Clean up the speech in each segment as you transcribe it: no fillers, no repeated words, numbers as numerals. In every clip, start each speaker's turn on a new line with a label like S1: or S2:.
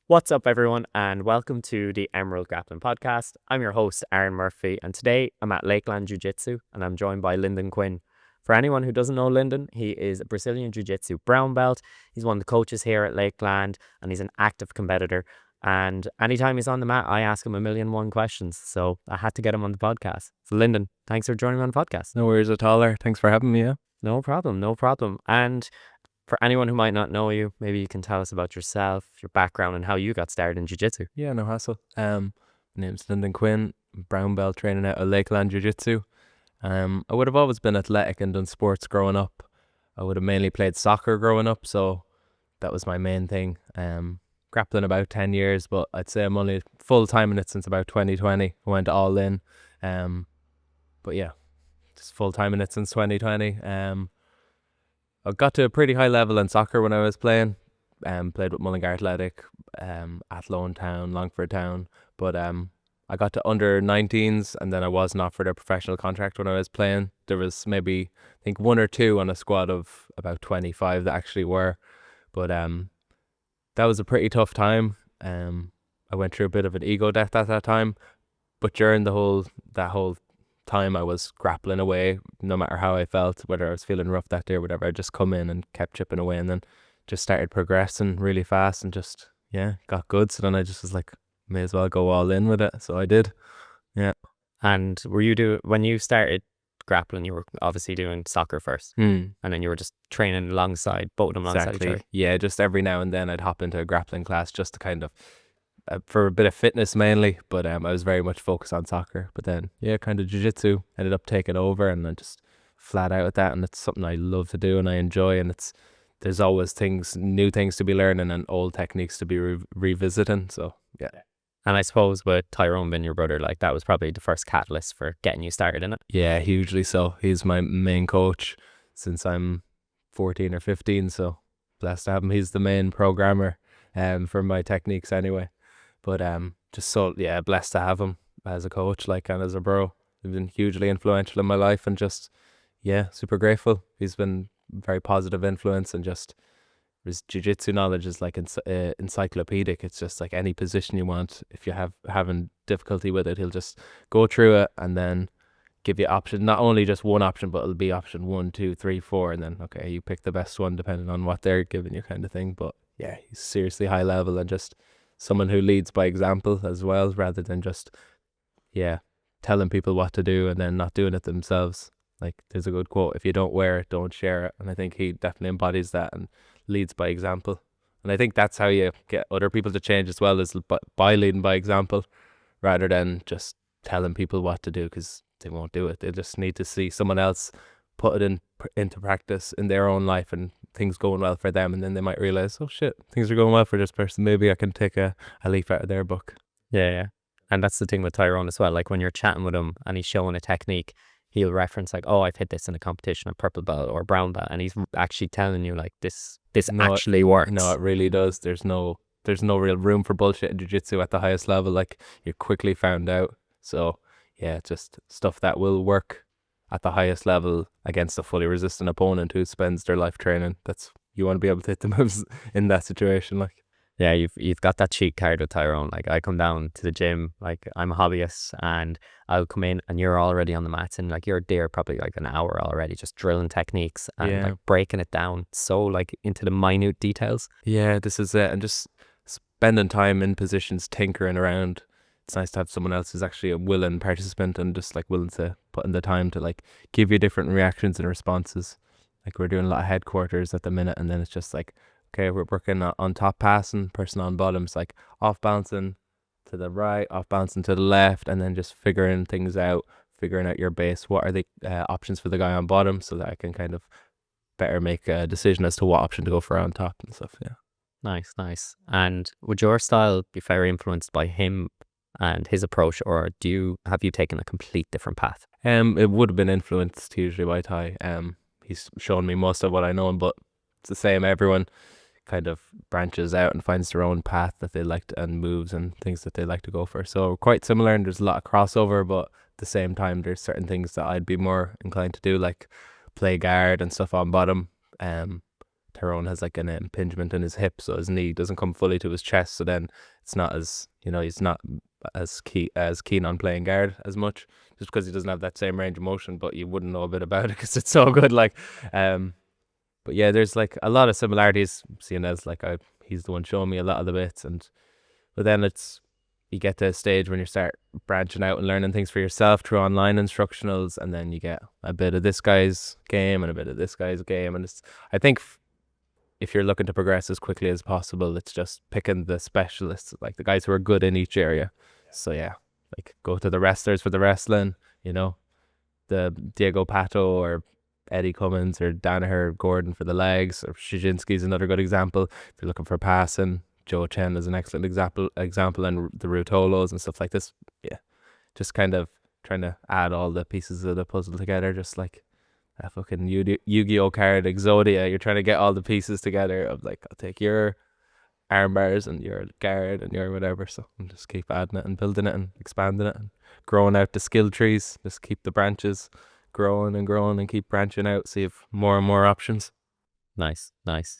S1: What's up, everyone, and welcome to the Emerald Grappling Podcast. I'm your host, Aaron Murphy, and today I'm at Lakeland Jiu Jitsu, and I'm joined by Lyndon Quinn. For anyone who doesn't know Lyndon, he is a Brazilian Jiu-Jitsu Brown Belt. He's one of the coaches here at Lakeland, and he's an active competitor. And anytime he's on the mat, I ask him a million and one questions, so I had to get him on the podcast. So, Lyndon, thanks for joining me on the podcast.
S2: No worries at all. Thanks for having me. Yeah.
S1: No problem. And for anyone who might not know you, maybe you can tell us about yourself, your background, and how you got started in jiu-jitsu.
S2: Yeah, no hassle. My name's Lyndon Quinn, Brown Belt training out of Lakeland Jiu Jitsu. I would have always been athletic and done sports growing up. I would have mainly played soccer growing up, so that was my main thing. Grappling about 10 years, but I'd say I'm only full-time in it since about 2020. I went all in. But yeah, just full-time in it since 2020. I got to a pretty high level in soccer when I was playing. Played with Mullingar Athletic, Athlone Town, Longford Town. But I got to under 19s, and then I wasn't offered a professional contract when I was playing. There was maybe, I think, one or two on a squad of about 25 that actually were. But that was a pretty tough time. I went through a bit of an ego death at that time. But during that whole time I was grappling away, no matter how I felt, whether I was feeling rough that day or whatever, I just come in and kept chipping away, and then just started progressing really fast and just got good. So then I just was like, may as well go all in with it. So I did. Yeah.
S1: And when you started grappling, you were obviously doing soccer first, and then you were just training alongside both of them alongside each other.
S2: Yeah, just every now and then I'd hop into a grappling class just to kind of for a bit of fitness mainly, but I was very much focused on soccer. But then kind of jiu-jitsu ended up taking over, and I just flat out with that, and it's something I love to do and I enjoy, and there's always new things to be learning and old techniques to be revisiting. So yeah.
S1: And I suppose with Tyrone being your brother, like that was probably the first catalyst for getting you started in it.
S2: Yeah, hugely so. He's my main coach since I'm 14 or 15, so blessed to have him. He's the main programmer for my techniques anyway. But just so blessed to have him as a coach, like, and as a bro. He's been hugely influential in my life, and just super grateful. He's been a very positive influence, and just his jiu-jitsu knowledge is like encyclopedic. It's just like any position you want. If you're having difficulty with it, he'll just go through it and then give you option, not only just one option, but it'll be option 1, 2, 3, 4, and then okay, you pick the best one depending on what they're giving you, kind of thing. But yeah, he's seriously high level, and just someone who leads by example as well, rather than just telling people what to do and then not doing it themselves. Like, there's a good quote, if you don't wear it, don't share it. And I think he definitely embodies that and leads by example. And I think that's how you get other people to change as well, is by leading by example, rather than just telling people what to do, because they won't do it. They just need to see someone else put it into practice in their own life and things going well for them, and then they might realize, oh shit, things are going well for this person, maybe I can take a leaf out of their book.
S1: Yeah. And that's the thing with Tyrone as well. Like, when you're chatting with him and he's showing a technique, he'll reference like, oh, I've hit this in a competition, a purple belt or a brown belt, and he's actually telling you like this actually works.
S2: No, it really does. There's no real room for bullshit in jiu-jitsu at the highest level. Like, you're quickly found out. So yeah, just stuff that will work at the highest level against a fully resistant opponent who spends their life training. You want to be able to hit the moves in that situation. Like,
S1: yeah, you've got that cheat card with Tyrone. Like, I come down to the gym, like I'm a hobbyist, and I'll come in and you're already on the mats, and like you're there probably like an hour already, just drilling techniques and like breaking it down so like into the minute details.
S2: Yeah, this is it. And just spending time in positions, tinkering around. It's nice to have someone else who's actually a willing participant and just like willing to put in the time to like give you different reactions and responses. Like, we're doing a lot of headquarters at the minute, and then it's just like, okay, we're working on top passing, person on bottoms, like off bouncing to the right, off bouncing to the left, and then just figuring things out, figuring out your base. What are the options for the guy on bottom, so that I can kind of better make a decision as to what option to go for on top and stuff. Yeah.
S1: Nice. And would your style be very influenced by him and his approach, or have you taken a complete different path?
S2: It would have been influenced hugely by Ty. He's shown me most of what I know, but it's the same. Everyone kind of branches out and finds their own path that they like to, and moves and things that they like to go for. So quite similar, and there's a lot of crossover, but at the same time there's certain things that I'd be more inclined to do, like play guard and stuff on bottom. Tyrone has like an impingement in his hip, so his knee doesn't come fully to his chest. So then it's not as, he's not as keen on playing guard as much, just because he doesn't have that same range of motion. But you wouldn't know a bit about it because it's so good. Like, but yeah, there's like a lot of similarities. Seeing as like he's the one showing me a lot of the bits, but then you get to a stage when you start branching out and learning things for yourself through online instructionals, and then you get a bit of this guy's game and a bit of this guy's game, and I think if you're looking to progress as quickly as possible, it's just picking the specialists, like the guys who are good in each area. So yeah, like go to the wrestlers for the wrestling, the Diego Pato or Eddie Cummins or Danaher Gordon for the legs, or Szczecinski is another good example. If you're looking for passing, Chen is an excellent example, and the Rutolos and stuff like this. Yeah, just kind of trying to add all the pieces of the puzzle together, just like a fucking Yu-Gi-Oh card Exodia. You're trying to get all the pieces together of like, I'll take your arm bars and your guard and your whatever, so and just keep adding it and building it and expanding it and growing out the skill trees. Just keep the branches growing and keep branching out, so you have more and more options.
S1: Nice.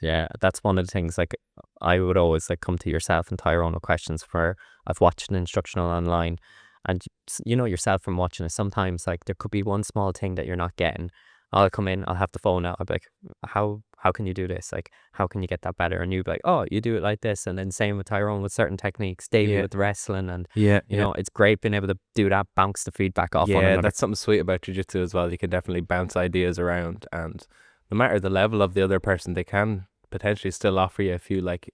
S1: Yeah, that's one of the things. Like, I would always like come to yourself and Tyrone with questions for I've watched an instructional online, and yourself from watching it. Sometimes like there could be one small thing that you're not getting. I'll come in, I'll have the phone out. I'll be like, how can you do this? Like, how can you get that better? And you'd be like, oh, you do it like this. And then same with Tyrone with certain techniques, Davey with wrestling, and it's great being able to do that, bounce the feedback off one another.
S2: Yeah, that's something sweet about jiu-jitsu as well. You can definitely bounce ideas around, and no matter the level of the other person, they can potentially still offer you a few like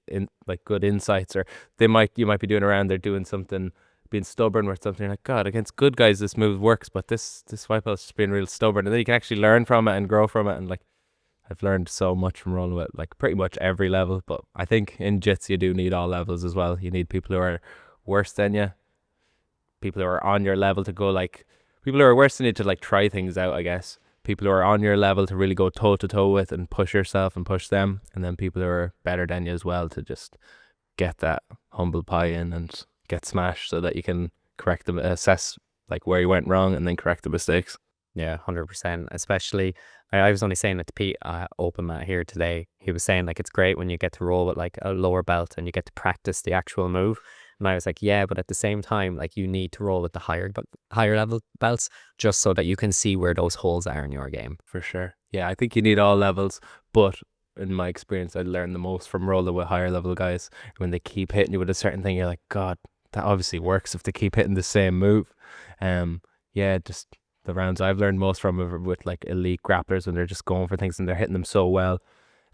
S2: good insights, or you might be doing around there doing something, being stubborn with something. You're like, God, against good guys this move works, but this white belt's just being real stubborn, and then you can actually learn from it and grow from it. And like, I've learned so much from rolling with like pretty much every level, but I think in jits you do need all levels as well. You need people who are worse than you, people who are on your level to go, like people who are worse than you to like try things out, I guess. People who are on your level to really go toe to toe with and push yourself and push them, and then people who are better than you as well to just get that humble pie in and get smashed, so that you can correct them, assess like where you went wrong, and then correct the mistakes.
S1: Yeah, 100%. Especially, I was only saying it to Pete, open mat here today. He was saying like it's great when you get to roll with like a lower belt and you get to practice the actual move. And I was like, yeah, but at the same time, like you need to roll with the higher level belts, just so that you can see where those holes are in your game.
S2: For sure. Yeah, I think you need all levels, but in my experience, I learned the most from rolling with higher level guys. When they keep hitting you with a certain thing, you're like, God, that obviously works if they keep hitting the same move. Yeah, just the rounds I've learned most from are with like elite grapplers, when they're just going for things and they're hitting them so well.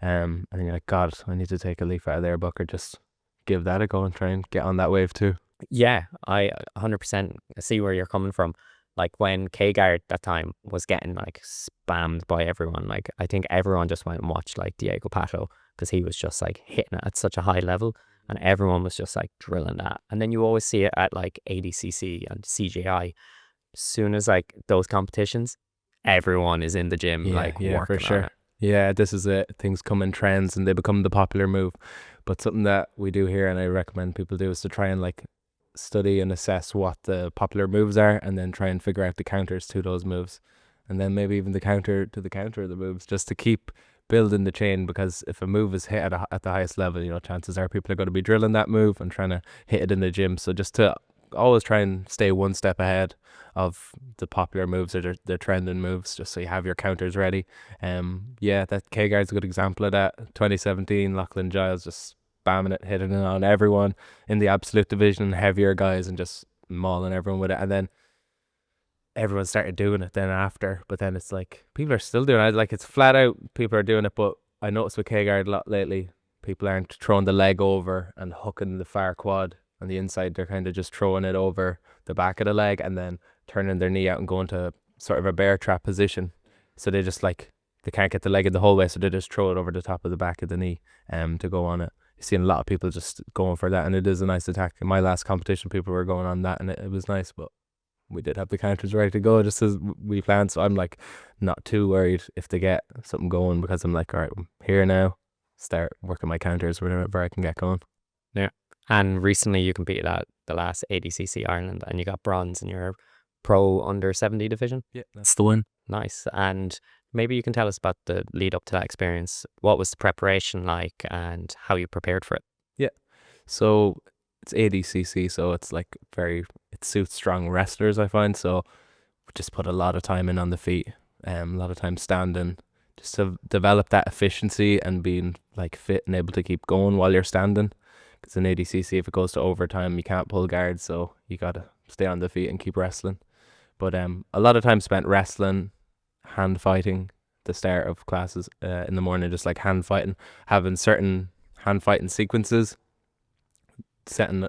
S2: And you're like, God, I need to take a leaf out of their book, or just give that a go and try and get on that wave too.
S1: Yeah, I 100% see where you're coming from. Like when K-Guard that time was getting like spammed by everyone, like I think everyone just went and watched like Diego Pato, because he was just like hitting it at such a high level, and everyone was just like drilling that. And then you always see it at like ADCC and CJI. As soon as like those competitions, everyone is in the gym working
S2: for sure.
S1: on it.
S2: Yeah, this is it. Things come in trends and they become the popular move. But something that we do here, and I recommend people do, is to try and like study and assess what the popular moves are, and then try and figure out the counters to those moves, and then maybe even the counter to the counter of the moves, just to keep building the chain. Because if a move is hit at the highest level, chances are people are going to be drilling that move and trying to hit it in the gym. So just to always try and stay one step ahead of the popular moves or the trending moves, just so you have your counters ready. That K-Guard's a good example of that. 2017, Lakeland Giles just spamming it, hitting it on everyone in the absolute division, heavier guys, and just mauling everyone with it. And then everyone started doing it then after, but then it's like people are still doing it. Like, it's flat out people are doing it, but I noticed with K-Guard a lot lately, people aren't throwing the leg over and hooking the far quad on the inside. They're kind of just throwing it over the back of the leg and then turning their knee out and going to sort of a bear trap position. So they just like, they can't get the leg in the whole way, so they just throw it over the top of the back of the knee to go on it. You've seen a lot of people just going for that, and it is a nice attack. In my last competition, people were going on that, and it was nice, but we did have the counters ready to go just as we planned. So I'm like not too worried if they get something going, because I'm like, all right, I'm here now, start working my counters whenever I can get going.
S1: Yeah. And recently you competed at the last ADCC Ireland, and you got bronze in your pro under 70 division.
S2: Yeah, that's the one.
S1: Nice. And Maybe you can tell us about the lead up to that experience. What was the preparation like and how you prepared for it?
S2: So it's ADCC, so it's like it suits strong wrestlers, I find. So we just put a lot of time in on the feet, a lot of time standing, just to develop that efficiency and being like fit and able to keep going while you're standing. Because in ADCC, if it goes to overtime, you can't pull guards, so you gotta stay on the feet and keep wrestling. But a lot of time spent wrestling, hand fighting. The start of classes in the morning, just like hand fighting, having certain hand fighting sequences, setting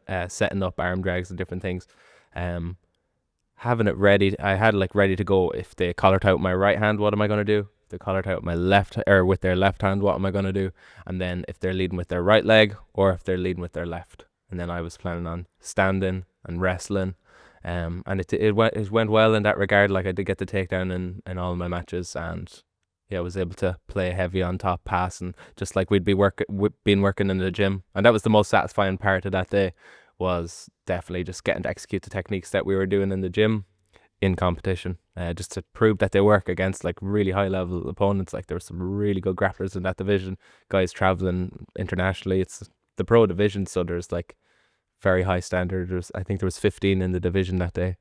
S2: up arm drags and different things, having it ready. I had like ready to go. If they collar tie with my right hand, what am I going to do? If they collar tie with my left or with their left hand, what am I going to do? And then if they're leading with their right leg or if they're leading with their left. And then I was planning on standing and wrestling, and it went well in that regard. Like I did get the takedown in all my matches, and I was able to play heavy on top pass, and just like we'd been working in the gym. And that was the most satisfying part of that day, was definitely just getting to execute the techniques that we were doing in the gym in competition, just to prove that they work against like really high level opponents. Like there were some really good grapplers in that division, guys traveling internationally. It's the pro division, so there's like very high standard. I think there was 15 in the division that day.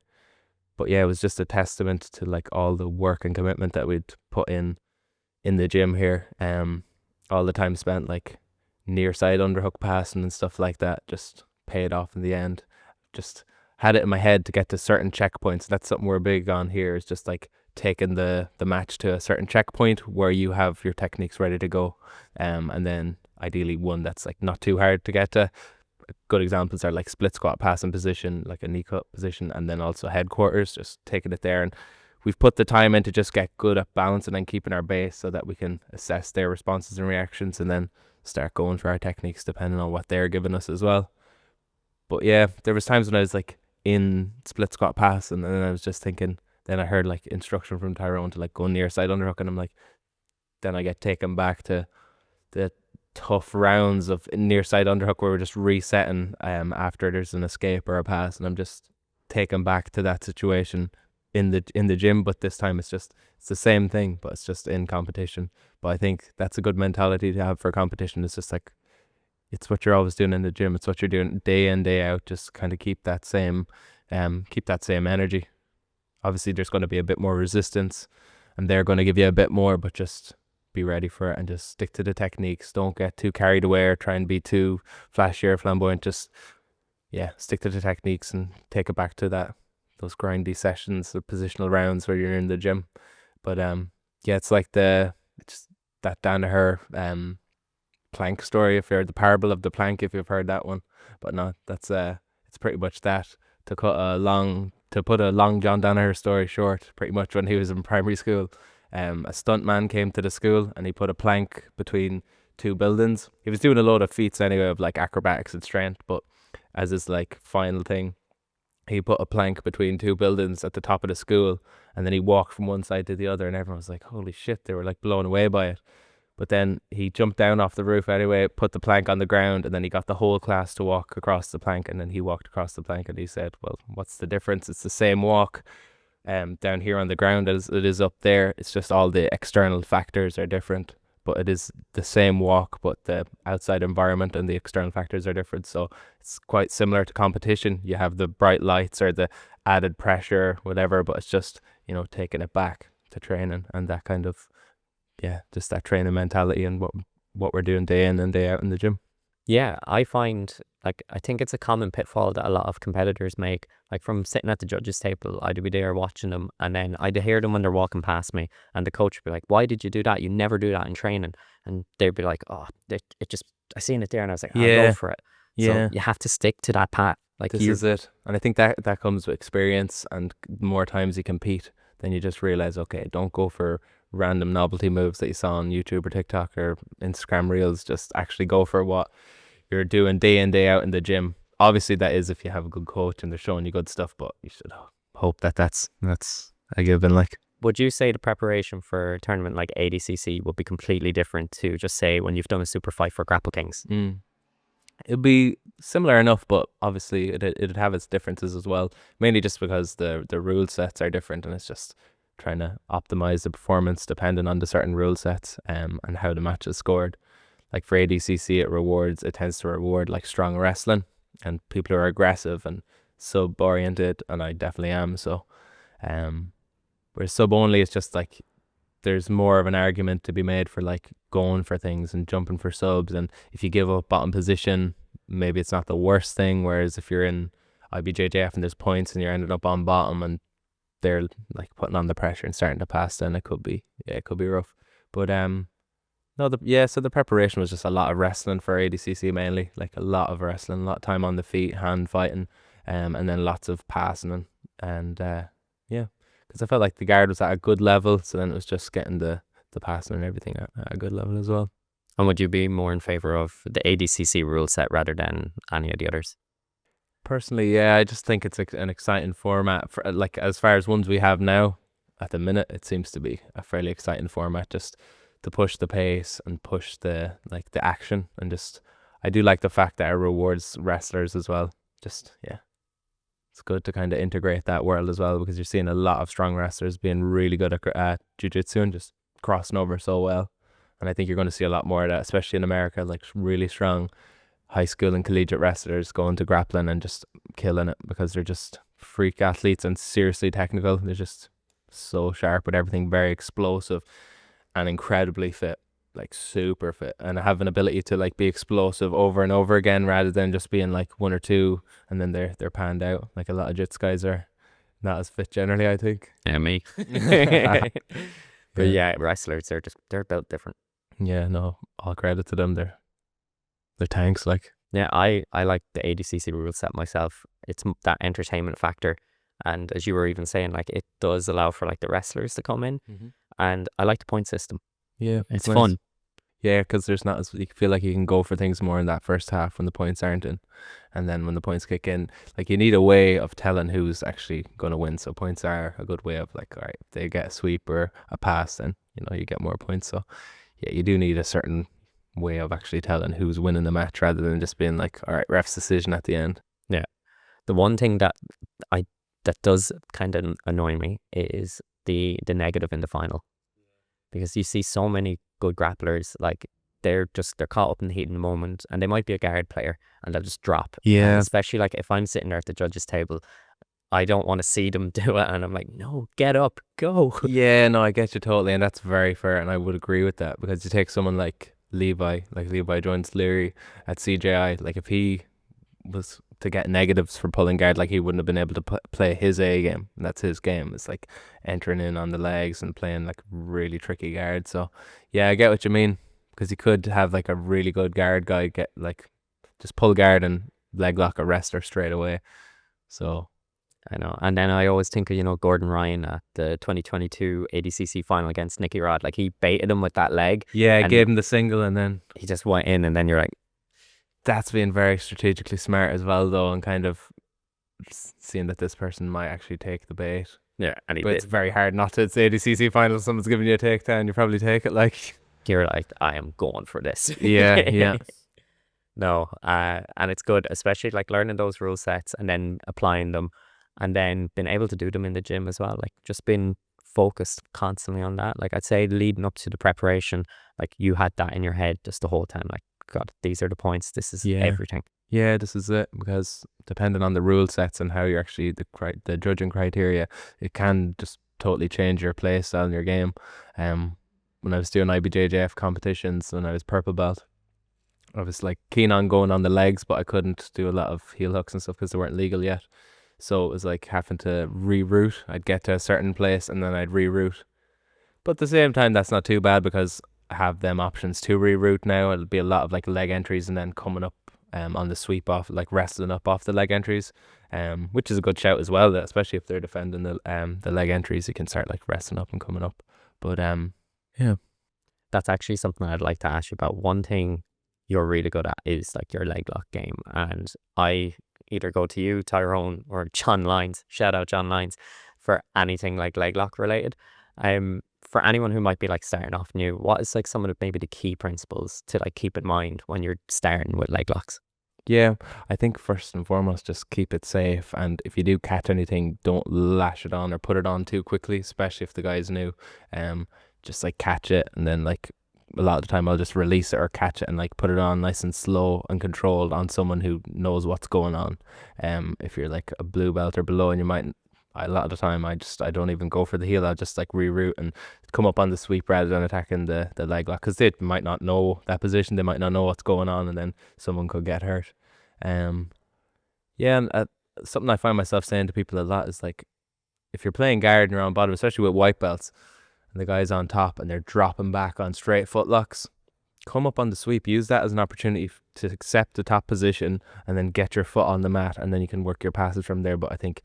S2: But yeah, it was just a testament to like all the work and commitment that we'd put in the gym here. All the time spent like near side underhook passing and stuff like that just paid off in the end. Just had it in my head to get to certain checkpoints. That's something we're big on here, is just like taking the match to a certain checkpoint where you have your techniques ready to go, and then ideally one that's like not too hard to get to. Good examples are like split squat passing position, like a knee cut position, and then also headquarters, just taking it there. And we've put the time in to just get good at balancing and keeping our base so that we can assess their responses and reactions and then start going for our techniques depending on what they're giving us as well. But yeah, there was times when I was like in split squat pass, and then I was just thinking, then I heard like instruction from Tyrone to like go near side underhook, and I'm like, then I get taken back to the tough rounds of near side underhook where we're just resetting after there's an escape or a pass, and I'm just taken back to that situation in the gym. But this time it's the same thing, but it's just in competition. But I think that's a good mentality to have for competition. It's just like, it's what you're always doing in the gym, it's what you're doing day in day out, just kind of keep that same energy. Obviously there's going to be a bit more resistance and they're going to give you a bit more, but just be ready for it and just stick to the techniques. Don't get too carried away or try and be too flashy or flamboyant. Just stick to the techniques and take it back to those grindy sessions, the positional rounds where you're in the gym. But it's like it's that Danaher plank story, if you're the parable of the plank, if you've heard that one. But no, that's it's pretty much that. To put a long John Danaher story short, pretty much when he was in primary school, a stuntman came to the school and he put a plank between two buildings. He was doing a load of feats anyway of like acrobatics and strength, but as his like final thing, he put a plank between two buildings at the top of the school, and then he walked from one side to the other, and everyone was like, holy shit, they were like blown away by it. But then he jumped down off the roof anyway, put the plank on the ground, and then he got the whole class to walk across the plank, and then he walked across the plank, and he said, well, what's the difference? It's the same walk down here on the ground as it is up there. It's just all the external factors are different, but it is the same walk, but the outside environment and the external factors are different. So it's quite similar to competition. You have the bright lights or the added pressure, whatever, but it's just, taking it back to training and that kind of, just that training mentality and what we're doing day in and day out in the gym.
S1: Yeah, I find, I think it's a common pitfall that a lot of competitors make. Like from sitting at the judges' table, I'd be there watching them, and then I'd hear them when they're walking past me, and the coach would be like, why did you do that? You never do that in training. And they'd be like, oh, I seen it there, and I was like, I'll go for it. So you have to stick to that path. Like
S2: this is it. And I think that comes with experience, and the more times you compete, then you just realize, okay, don't go for random novelty moves that you saw on YouTube or TikTok or Instagram Reels. Just actually go for what you're doing day in, day out in the gym. Obviously that is if you have a good coach and they're showing you good stuff, but you should hope that's a given. Like,
S1: would you say the preparation for a tournament like ADCC would be completely different to just say when you've done a super fight for Grapple Kings?
S2: It'd be similar enough, but obviously it'd have its differences as well, mainly just because the rule sets are different, and it's just trying to optimize the performance depending on the certain rule sets and how the match is scored. Like for ADCC, it tends to reward like strong wrestling and people who are aggressive and sub oriented, and I definitely am. So whereas sub only, it's just like there's more of an argument to be made for like going for things and jumping for subs, and if you give up bottom position, maybe it's not the worst thing. Whereas if you're in IBJJF and there's points and you're ending up on bottom and they're like putting on the pressure and starting to pass, then it could be rough. But so the preparation was just a lot of wrestling for ADCC mainly, like a lot of wrestling, a lot of time on the feet, hand fighting, and then lots of passing and because I felt like the guard was at a good level, so then it was just getting the passing and everything at a good level as well.
S1: And would you be more in favor of the ADCC rule set rather than any of the others?
S2: Personally, yeah, I just think it's an exciting format for like as far as ones we have now. At the minute, it seems to be a fairly exciting format, just to push the pace and push the action, and just I do like the fact that it rewards wrestlers as well. Just it's good to kind of integrate that world as well, because you're seeing a lot of strong wrestlers being really good at jiu-jitsu and just crossing over so well. And I think you're going to see a lot more of that, especially in America, like really strong high school and collegiate wrestlers going to grappling and just killing it, because they're just freak athletes and seriously technical. They're just so sharp with everything, very explosive and incredibly fit, like super fit, and have an ability to like be explosive over and over again rather than just being like one or two and then they're panned out. Like a lot of jits guys are not as fit generally, I think.
S1: Yeah, me. But yeah, wrestlers, they're built different.
S2: Yeah, no, all credit to them. They're tanks, like.
S1: Yeah, I like the ADCC rule set myself. It's that entertainment factor, and as you were even saying, like it does allow for like the wrestlers to come in, and I like the point system.
S2: Yeah,
S1: it's
S2: nice.
S1: fun.
S2: Yeah, because there's not as you feel like you can go for things more in that first half when the points aren't in, and then when the points kick in, like you need a way of telling who's actually going to win. So points are a good way of like, all right, if they get a sweep or a pass, then you get more points. So yeah, you do need a certain way of actually telling who's winning the match rather than just being like, all right, ref's decision at the end.
S1: Yeah, the one thing that does kind of annoy me is the negative in the final, because you see so many good grapplers, like they're caught up in the heat in the moment, and they might be a guard player and they'll just drop.
S2: Yeah,
S1: and especially like if I'm sitting there at the judges table, I don't want to see them do it, and I'm like, no, get up, go.
S2: Yeah, no, I get you totally, and that's very fair, and I would agree with that, because you take someone like Levi Jones Leary at CJI, like if he was to get negatives for pulling guard, like he wouldn't have been able to play his A game, and that's his game. It's like entering in on the legs and playing like really tricky guard. So yeah, I get what you mean, because you could have like a really good guard guy get like just pull guard and leg lock a wrestler straight away. So
S1: I know. And then I always think of, Gordon Ryan at the 2022 ADCC final against Nicky Rod. Like he baited him with that leg.
S2: Yeah, gave him the single and then
S1: he just went in, and then you're like,
S2: that's being very strategically smart as well, though, and kind of seeing that this person might actually take the bait.
S1: Yeah, and
S2: it's very hard not to. It's ADCC final, someone's giving you a takedown, you probably take it. Like
S1: you're like, I am going for this.
S2: Yeah.
S1: No, and it's good, especially like learning those rule sets and then applying them, and then being able to do them in the gym as well. Like just being focused constantly on that. Like I'd say leading up to the preparation, like you had that in your head just the whole time. Like, God, these are the points. This is everything.
S2: Yeah, this is it. Because depending on the rule sets and how you're actually the judging criteria, it can just totally change your play style and your game. When I was doing IBJJF competitions when I was purple belt, I was like keen on going on the legs, but I couldn't do a lot of heel hooks and stuff because they weren't legal yet. So it was like having to reroute. I'd get to a certain place and then I'd reroute. But at the same time, that's not too bad because I have them options to reroute now. It'll be a lot of like leg entries and then coming up on the sweep off, like wrestling up off the leg entries, which is a good shout as well, especially if they're defending the leg entries. You can start like wrestling up and coming up. But yeah,
S1: that's actually something I'd like to ask you about. One thing you're really good at is like your leg lock game, and I either go to you, Tyrone, or John Lyons, shout out John Lyons, for anything like leg lock related. For anyone who might be like starting off new, what is like some of maybe the key principles to like keep in mind when you're starting with leg locks?
S2: Yeah, I think first and foremost, just keep it safe. And if you do catch anything, don't lash it on or put it on too quickly, especially if the guy's new. Just like catch it, and then like a lot of the time I'll just release it or catch it and like put it on nice and slow and controlled on someone who knows what's going on. If you're like a blue belt or below, and you might, a lot of the time I don't even go for the heel. I'll just like reroute and come up on the sweep rather than attacking the leg lock, because they might not know that position, they might not know what's going on, and then someone could get hurt. Yeah, and something I find myself saying to people a lot is like, if you're playing guard and you're on bottom, especially with white belts, and the guy's on top and they're dropping back on straight footlocks, come up on the sweep. Use that as an opportunity to accept the top position and then get your foot on the mat, and then you can work your passes from there. But I think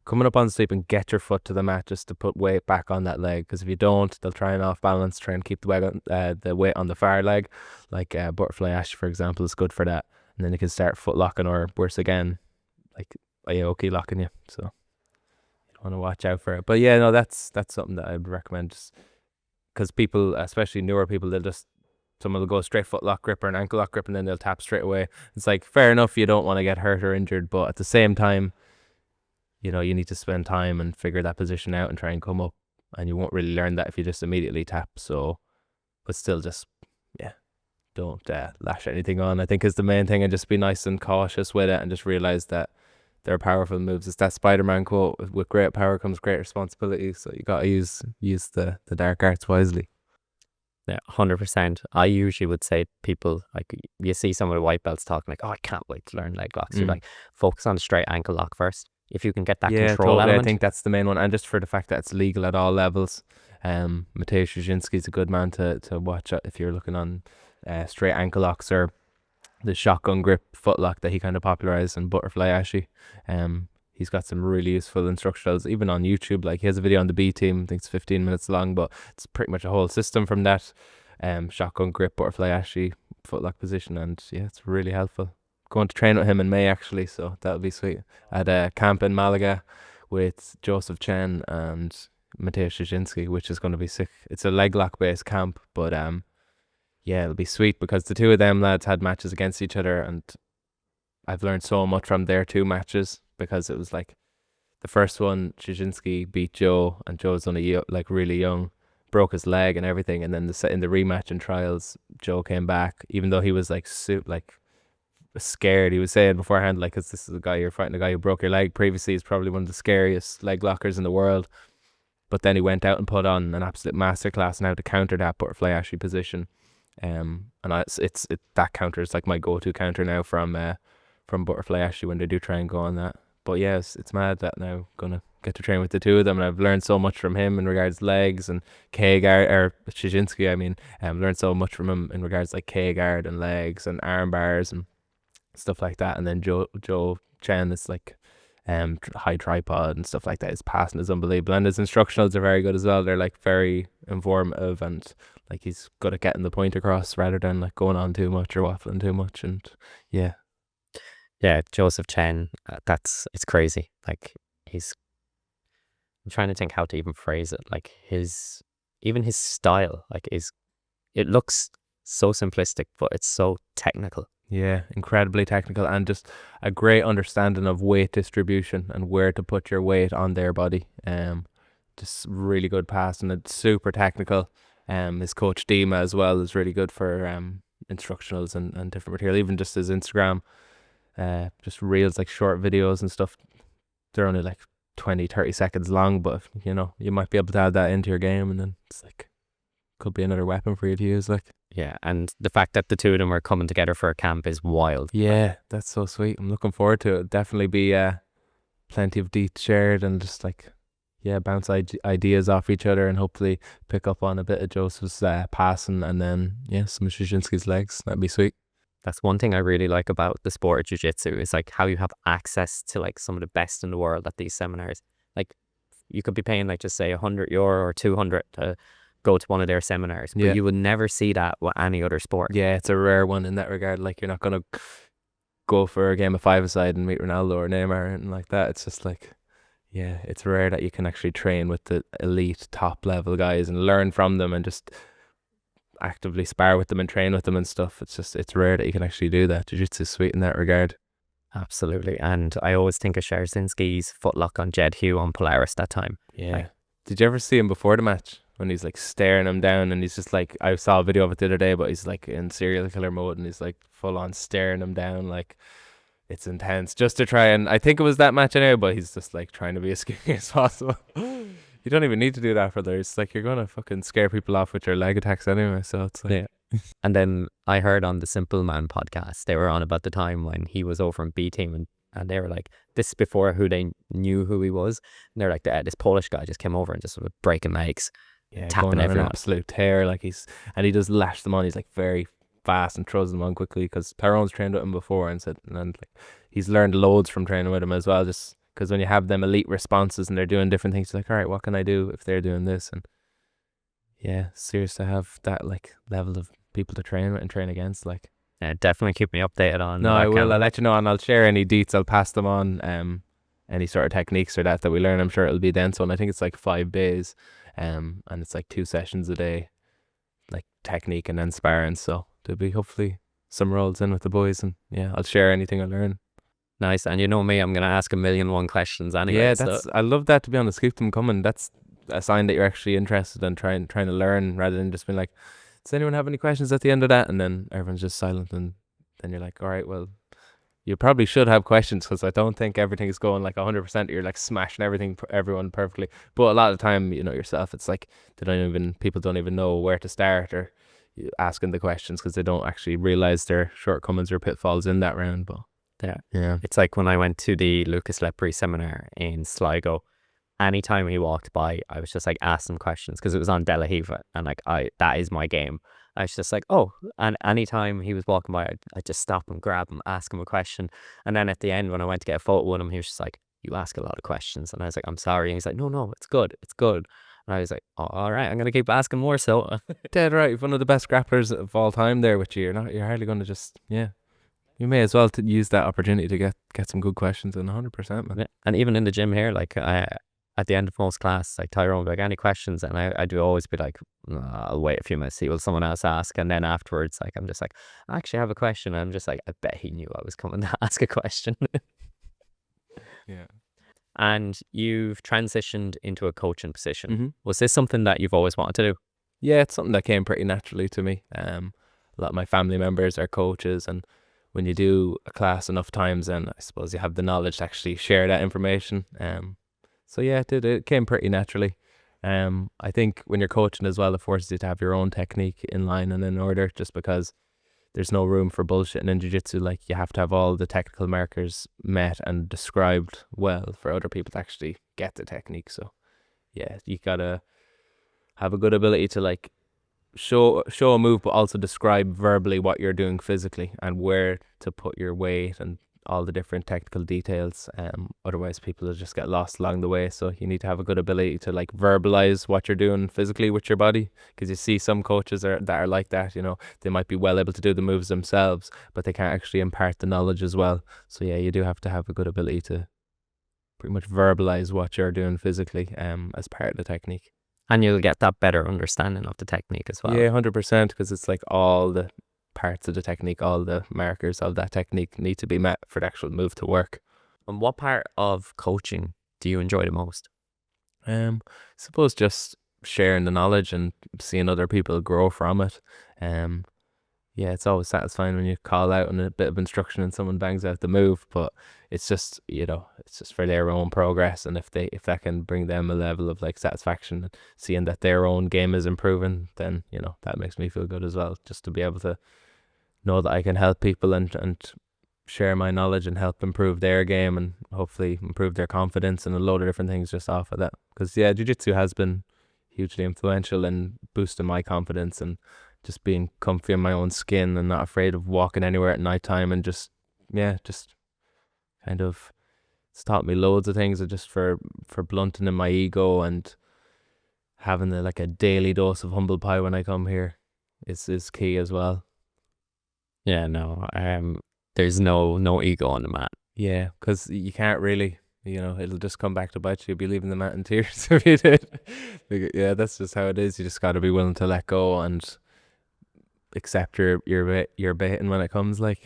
S2: coming up on the sweep and get your foot to the mat just to put weight back on that leg, because if you don't, they'll try and off balance, try and keep the weight on the far leg, like butterfly ash, for example, is good for that. And then you can start foot locking, or worse again, like Aoki locking you. So you want to watch out for it. But yeah, no, that's something that I'd recommend, just because people, especially newer people, someone will go straight foot lock grip or an ankle lock grip, and then they'll tap straight away. It's like, fair enough, you don't want to get hurt or injured, but at the same time, you need to spend time and figure that position out and try and come up, and you won't really learn that if you just immediately tap. So, but still, just don't lash anything on, I think, is the main thing, and just be nice and cautious with it, and just realize that they're powerful moves. It's that Spider-Man quote: with great power comes great responsibility. So you got to use the dark arts wisely.
S1: Yeah, 100%. I usually would say to people, like, you see some of the white belts talking like, oh, I can't wait to learn leg locks. You're like, focus on the straight ankle lock first. If you can get that control element.
S2: I think that's the main one, and just for the fact that it's legal at all levels. Mateusz Szczecinski is a good man to watch if you're looking on straight ankle locks, or the shotgun grip footlock that he kind of popularized, and butterfly ashi. He's got some really useful instructionals even on YouTube. Like, he has a video on the B team, I think it's 15 minutes long, but it's pretty much a whole system from that. Shotgun grip, butterfly ashi, footlock position, and yeah, it's really helpful. Going to train with him in May, actually, so that'll be sweet. At a camp in Mullingar with Jozef, Chen and Mateusz Szczecinski, which is going to be sick. It's a Leglock based camp, but yeah, it'll be sweet, because the two of them lads had matches against each other, and I've learned so much from their two matches, because it was like the first one, Szczecinski beat Joe, and Joe's only like really young, broke his leg and everything, and then in the rematch in trials, Joe came back, even though he was like scared. He was saying beforehand, like, because this is you're fighting a guy who broke your leg previously, he's probably one of the scariest leg lockers in the world. But then he went out and put on an absolute masterclass on how to counter that butterfly ashi position. And that counter is like my go-to counter now from butterfly ashi when they do try and go on that. But yes, it's mad that now gonna get to train with the two of them, and I've learned so much from him in regards to legs and K-guard, or Szczecinski, I mean. Learned so much from him in regards like K-guard and legs and arm bars and stuff like that. And then Joe Chen is like high tripod and stuff like that. His passing is unbelievable, and his instructionals are very good as well. They're like very informative, and like he's good at getting the point across rather than like going on too much or waffling too much. And yeah,
S1: Jozef Chen, it's crazy. Like, I'm trying to think how to even phrase it. Like, his style, like, it looks so simplistic, but it's so technical.
S2: Yeah, incredibly technical, and just a great understanding of weight distribution and where to put your weight on their body. Just really good pass, and it's super technical. His coach Dima as well is really good for instructionals and different material. Even just his Instagram, just reels, like short videos and stuff. They're only like 20-30 seconds long, but you might be able to add that into your game, and then it's like, could be another weapon for you to use. Like,
S1: yeah, and the fact that the two of them are coming together for a camp is wild.
S2: Yeah, that's so sweet. I'm looking forward to it. Definitely be plenty of deets shared, and just like, yeah, bounce ideas off each other, and hopefully pick up on a bit of Jozef's passing, and then some of Szczecinski's legs. That'd be sweet.
S1: That's one thing I really like about the sport of jiu-jitsu, is like how you have access to like some of the best in the world at these seminars. Like, you could be paying like, just say €100 or 200 to go to one of their seminars, but you would never see that with any other sport.
S2: Yeah, it's a rare one in that regard. Like, you're not gonna go for a game of five-a-side and meet Ronaldo or Neymar or anything like that. It's just like, yeah, it's rare that you can actually train with the elite top level guys and learn from them, and just actively spar with them and train with them and stuff. It's rare that you can actually do that. Jiu-Jitsu is sweet in that regard.
S1: Absolutely. And I always think of Szczecinski's footlock on Jed Hugh on Polaris that time.
S2: Yeah. Did you ever see him before the match when he's like staring him down and he's just like, I saw a video of it the other day, but he's like in serial killer mode and he's like full on staring him down, like it's intense, just to try, and I think it was that match anyway, but he's just like trying to be as scary as possible. You don't even need to do that for others. It's like you're gonna fucking scare people off with your leg attacks anyway, so it's like
S1: And then I heard on the Simple Man podcast, they were on about the time when he was over in B team, and they were like, this is before who they knew who he was, and they're like, this Polish guy just came over and just was breaking legs, tapping
S2: going on
S1: everyone.
S2: an absolute tear, like he does lash them on. He's like very fast and throws them on quickly, because Tyrone's trained with him before and like he's learned loads from training with him as well, just because when you have them elite responses and they're doing different things, you're like, all right, what can I do if they're doing this? And yeah, serious to have that like level of people to train with and train against. Like,
S1: yeah, definitely keep me updated on.
S2: No, I will. I'll let you know, and I'll share any deets. I'll pass them on. Any sort of techniques or that we learn. I'm sure it'll be dense one. I think it's like 5 days, and it's like 2 sessions a day, like technique and then sparring. So there'll be hopefully some rolls in with the boys, and yeah, I'll share anything I learn.
S1: Nice. And you know me, I'm gonna ask 1,000,001 questions anyway.
S2: Yeah, I love that, to be honest. Keep them coming. That's a sign that you're actually interested and trying to learn, rather than just being like, does anyone have any questions at the end of that? And then everyone's just silent, and then you're like, all right, well, you probably should have questions, because I don't think everything is going like 100%. You're like smashing everyone perfectly. But a lot of the time, you know yourself, it's like people don't even know where to start or asking the questions, because they don't actually realize their shortcomings or pitfalls in that round. But yeah, it's
S1: like when I went to the Lucas Lepre seminar in Sligo. Anytime he walked by, I was just like, ask him questions, because it was on De La Hiva, and like that is my game. I was just like, oh, and anytime he was walking by, I'd just stop and grab him, ask him a question. And then at the end, when I went to get a photo with him, he was just like, you ask a lot of questions. And I was like, I'm sorry. And he's like, no, it's good. And I was like, oh, all right, I'm going to keep asking more. So
S2: dead right. You're one of the best grapplers of all time there with you. You're hardly going to just, you may as well use that opportunity to get some good questions in 100%, man.
S1: Yeah. And even in the gym here, like at the end of most class, like Tyrone would be like, any questions? And I do always be like, I'll wait a few minutes, see will someone else ask. And then afterwards, like, I'm just like, I actually have a question. And I'm just like, I bet he knew I was coming to ask a question.
S2: Yeah.
S1: And you've transitioned into a coaching position.
S2: Mm-hmm.
S1: Was this something that you've always wanted to do?
S2: Yeah, it's something that came pretty naturally to me. A lot of my family members are coaches, and when you do a class enough times, then I suppose you have the knowledge to actually share that information. So yeah, it came pretty naturally. I think when you're coaching as well, it forces you to have your own technique in line and in order, just because there's no room for bullshitting in jiu-jitsu. Like, you have to have all the technical markers met and described well for other people to actually get the technique. So yeah, you gotta have a good ability to like show a move, but also describe verbally what you're doing physically and where to put your weight and all the different technical details. Otherwise people will just get lost along the way. So you need to have a good ability to like verbalize what you're doing physically with your body, because you see some coaches that are like that. They might be well able to do the moves themselves, but they can't actually impart the knowledge as well. So yeah, you do have to have a good ability to pretty much verbalize what you're doing physically as part of the technique.
S1: And you'll get that better understanding of the technique as well.
S2: Yeah, 100%, because it's like all the parts of the technique, all the markers of that technique need to be met for the actual move to work.
S1: And what part of coaching do you enjoy the most?
S2: I suppose just sharing the knowledge and seeing other people grow from it. Yeah, it's always satisfying when you call out on a bit of instruction and someone bangs out the move, but it's just, it's just for their own progress. And if that can bring them a level of like satisfaction and seeing that their own game is improving, then, that makes me feel good as well, just to be able to know that I can help people and share my knowledge and help improve their game and hopefully improve their confidence and a load of different things just off of that. Because yeah, jiu-jitsu has been hugely influential in boosting my confidence and just being comfy in my own skin and not afraid of walking anywhere at nighttime, and just kind of, it's taught me loads of things just for blunting in my ego and having a daily dose of humble pie when I come here is key as well.
S1: Yeah, no, there's no ego on the mat.
S2: Yeah, because you can't really, it'll just come back to bite you. You'll be leaving the mat in tears if you did. Yeah, that's just how it is. You just got to be willing to let go and accept your baiting when it comes. Like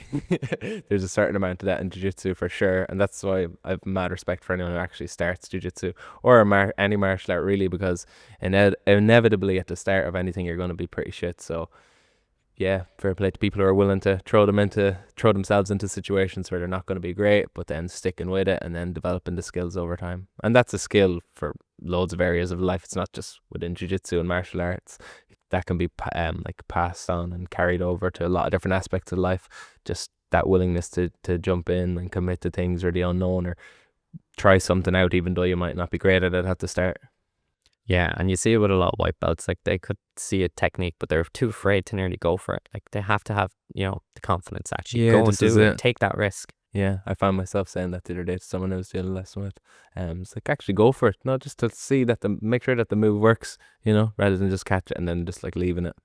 S2: there's a certain amount of that in jiu-jitsu for sure, and that's why I've mad respect for anyone who actually starts jiu-jitsu or any martial art really, because inevitably at the start of anything you're going to be pretty shit. So yeah, fair play to people who are willing to throw themselves into situations where they're not going to be great, but then sticking with it and then developing the skills over time. And that's a skill for loads of areas of life. It's not just within jiu-jitsu and martial arts. That can be like passed on and carried over to a lot of different aspects of life. Just that willingness to jump in and commit to things or the unknown, or try something out even though you might not be great at it at the start.
S1: Yeah, and you see it with a lot of white belts. Like they could see a technique, but they're too afraid to nearly go for it. Like they have to have, the confidence to actually go and do it, take that risk.
S2: Yeah, I found myself saying that the other day to someone I was doing a lesson with. It's like, actually go for it, not just to see that make sure that the move works, rather than just catch it and then just like leaving it.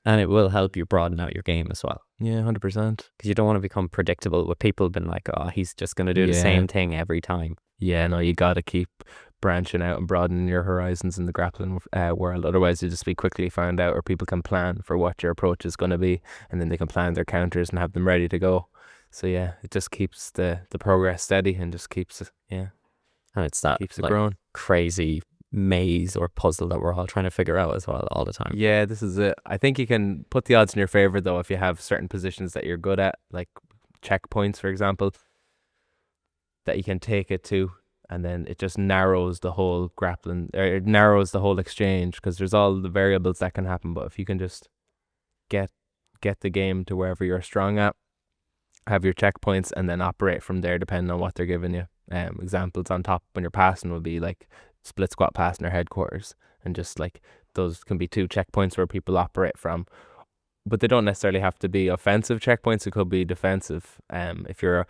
S1: And it will help you broaden out your game as well.
S2: Yeah, 100%.
S1: Because you don't want to become predictable with people being like, oh, he's just going to do the same thing every time.
S2: Yeah, no, you got to keep branching out and broadening your horizons in the grappling world. Otherwise, you'll just be quickly found out, or people can plan for what your approach is going to be, and then they can plan their counters and have them ready to go. So yeah, it just keeps the progress steady and just keeps it, and
S1: it's that
S2: keeps it growing.
S1: Crazy maze or puzzle that we're all trying to figure out as well all the time.
S2: Yeah, this is it. I think you can put the odds in your favor though if you have certain positions that you're good at, like checkpoints, for example, that you can take it to, and then it just narrows the whole grappling, or it narrows the whole exchange, because there's all the variables that can happen. But if you can just get the game to wherever you're strong at, have your checkpoints, and then operate from there depending on what they're giving you. Examples on top when you're passing would be like split squat pass in their headquarters, and just like those can be 2 checkpoints where people operate from, but they don't necessarily have to be offensive checkpoints. It could be defensive. If you're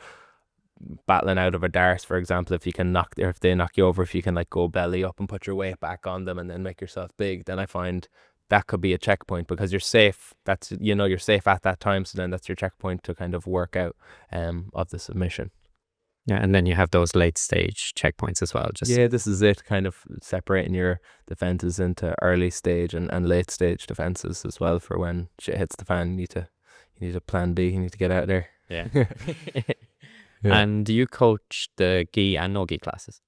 S2: battling out of a dart, for example, if they knock you over, if you can like go belly up and put your weight back on them and then make yourself big, then I find that could be a checkpoint, because you're safe. That's, you're safe at that time, so then that's your checkpoint to kind of work out of the submission.
S1: Yeah, and then you have those late stage checkpoints as well.
S2: This is it, kind of separating your defenses into early stage and late stage defenses as well, for when shit hits the fan. You need a plan B. You need to get out of there.
S1: Yeah. And do you coach the gi and no gi classes?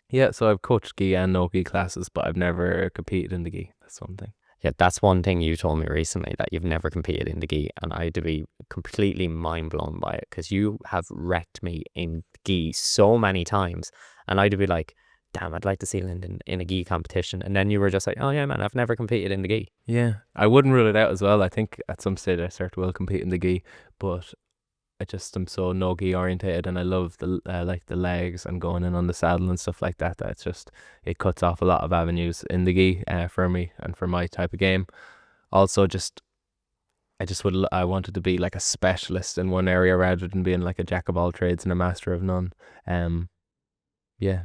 S2: Yeah, so I've coached gi and no gi classes, but I've never competed in the gi. That's one thing.
S1: Yeah, that's one thing you told me recently, that you've never competed in the gi, and I had to be completely mind blown by it, because you have wrecked me in gi so many times, and I'd be like, damn, I'd like to see Lyndon in a gi competition, and then you were just like, oh yeah man, I've never competed in the gi.
S2: Yeah, I wouldn't rule it out as well. I think at some stage I certainly will compete in the gi, but I just am so no gi orientated, and I love the like the legs and going in on the saddle and stuff like that. That's just, it cuts off a lot of avenues in the gi for me and for my type of game. Also, I wanted to be like a specialist in one area rather than being like a jack of all trades and a master of none.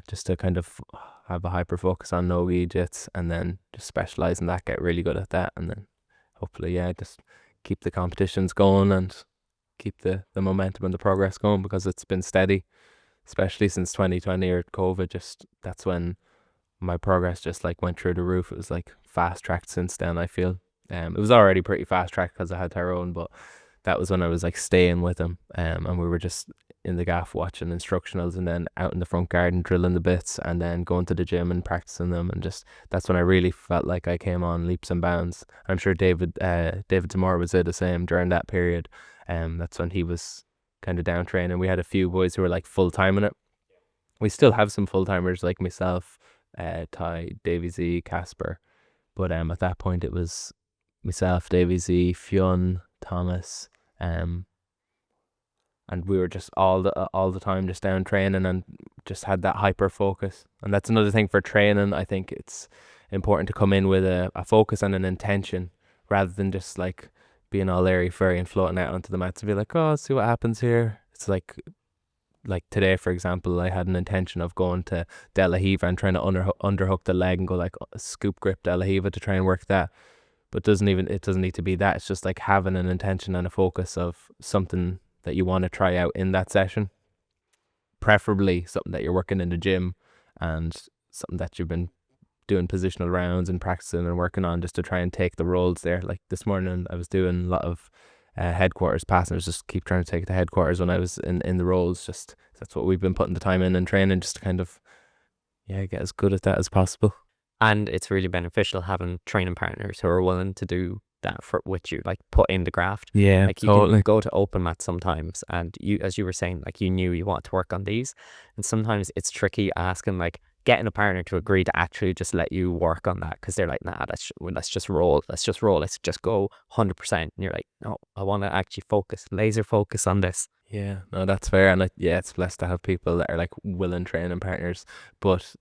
S2: Just to kind of have a hyper focus on no gi jits, and then just specialize in that, get really good at that, and then hopefully just keep the competitions going and keep the momentum and the progress going, because it's been steady, especially since 2020 or COVID. Just that's when my progress just like went through the roof. It was like fast tracked since then, I feel. It was already pretty fast tracked because I had Tyrone, but that was when I was like staying with him, and we were just in the gaff watching instructionals, and then out in the front garden drilling the bits, and then going to the gym and practicing them, and just that's when I really felt like I came on leaps and bounds. I'm sure David Zamora would say the same during that period. That's when he was kind of down training. We had a few boys who were like full time in it. We still have some full timers like myself, Ty, Davy Z, Casper, but at that point it was myself, Davy Z, Fionn, Thomas, and we were just all the time just down training, and just had that hyper focus. And that's another thing for training. I think it's important to come in with a focus and an intention, rather than just like being all airy-fairy and floating out onto the mats and be like, oh, let's see what happens here. It's like today, for example, I had an intention of going to De La Hiva and trying to underhook the leg and go like a scoop grip De La Hiva to try and work that. But it doesn't need to be that. It's just like having an intention and a focus of something that you want to try out in that session. Preferably something that you're working in the gym, and something that you've been doing positional rounds and practicing and working on just to try and take the rolls there. Like this morning I was doing a lot of headquarters passing. I was just keep trying to take the headquarters when I was in the rolls. Just that's what we've been putting the time in and training, just to kind of get as good at that as possible.
S1: And it's really beneficial having training partners who are willing to do that with you, like put in the graft.
S2: Yeah,
S1: like you
S2: totally.
S1: can go to open mat sometimes, and you, as you were saying, like you knew you want to work on these, and sometimes it's tricky asking, like getting a partner to agree to actually just let you work on that, because they're like, nah, let's just roll, let's just go 100%, and you're like, no, I want to actually laser focus on this.
S2: Yeah, no, that's fair. And it's blessed to have people that are like willing training partners, but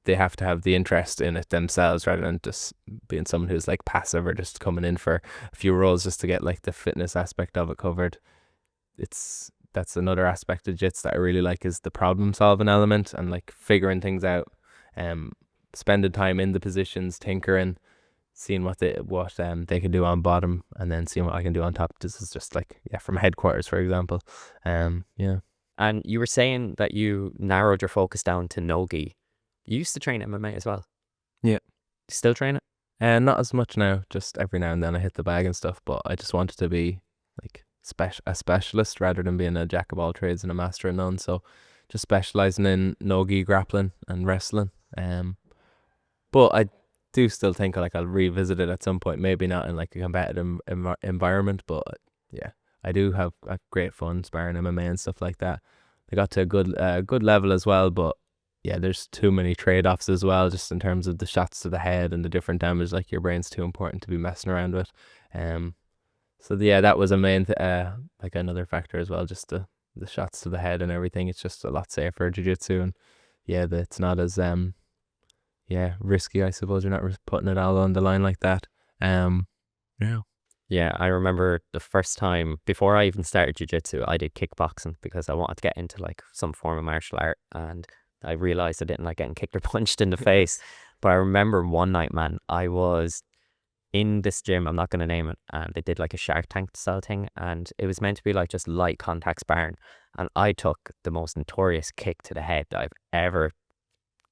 S2: they have to have the interest in it themselves rather than just being someone who's like passive or just coming in for a few rolls just to get like the fitness aspect of it covered. That's another aspect of jits that I really like, is the problem solving element and like figuring things out, spending time in the positions, tinkering, seeing what they can do on bottom, and then seeing what I can do on top. This is just like from headquarters, for example. And
S1: you were saying that you narrowed your focus down to no-gi. You used to train MMA as well.
S2: Yeah.
S1: You still train it?
S2: Not as much now, just every now and then I hit the bag and stuff, but I just wanted to be like a specialist rather than being a jack of all trades and a master of none. So just specializing in no-gi grappling and wrestling. But I do still think like I'll revisit it at some point, maybe not in like a competitive environment, but I do have great fun sparring MMA and stuff like that. I got to a good level as well, but there's too many trade-offs as well, just in terms of the shots to the head and the different damage. Like your brain's too important to be messing around with. So that was a main like another factor as well, just the shots to the head and everything. It's just a lot safer jiu-jitsu, and it's not as risky, I suppose. You're not putting it all on the line like that.
S1: Yeah, I remember the first time, before I even started jiu-jitsu, I did kickboxing because I wanted to get into like some form of martial art, and I realized I didn't like getting kicked or punched in the face. But I remember one night, man, I was in this gym, I'm not going to name it, and they did like a Shark Tank style thing, and it was meant to be like just light contact sparring, and I took the most notorious kick to the head that I've ever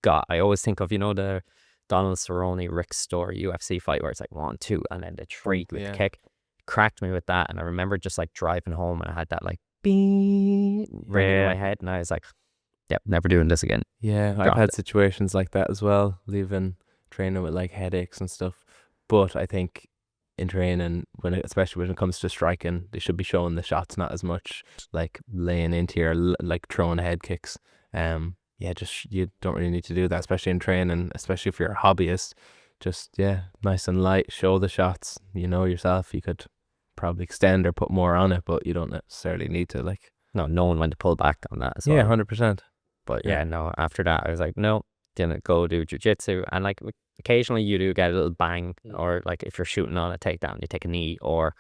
S1: got. I always think of, the Donald Cerrone, Rick Story UFC fight where it's like 1, 2, and then the 3 with the kick. Cracked me with that, and I remember just like driving home, and I had that like beep ringing in my head, and I was like, never doing this again.
S2: I've had situations like that as well, leaving training with like headaches and stuff. But I think in training, especially when it comes to striking, they should be showing the shots, not as much like laying into your like throwing head kicks. Just you don't really need to do that, especially in training, especially if you're a hobbyist. Just nice and light, show the shots. You know yourself, you could probably extend or put more on it, but you don't necessarily need to like
S1: knowing when to pull back on that as well.
S2: 100%.
S1: But after that I was like, no, didn't go do jiu-jitsu. And like occasionally you do get a little bang, or like if you're shooting on a takedown, you take a knee, or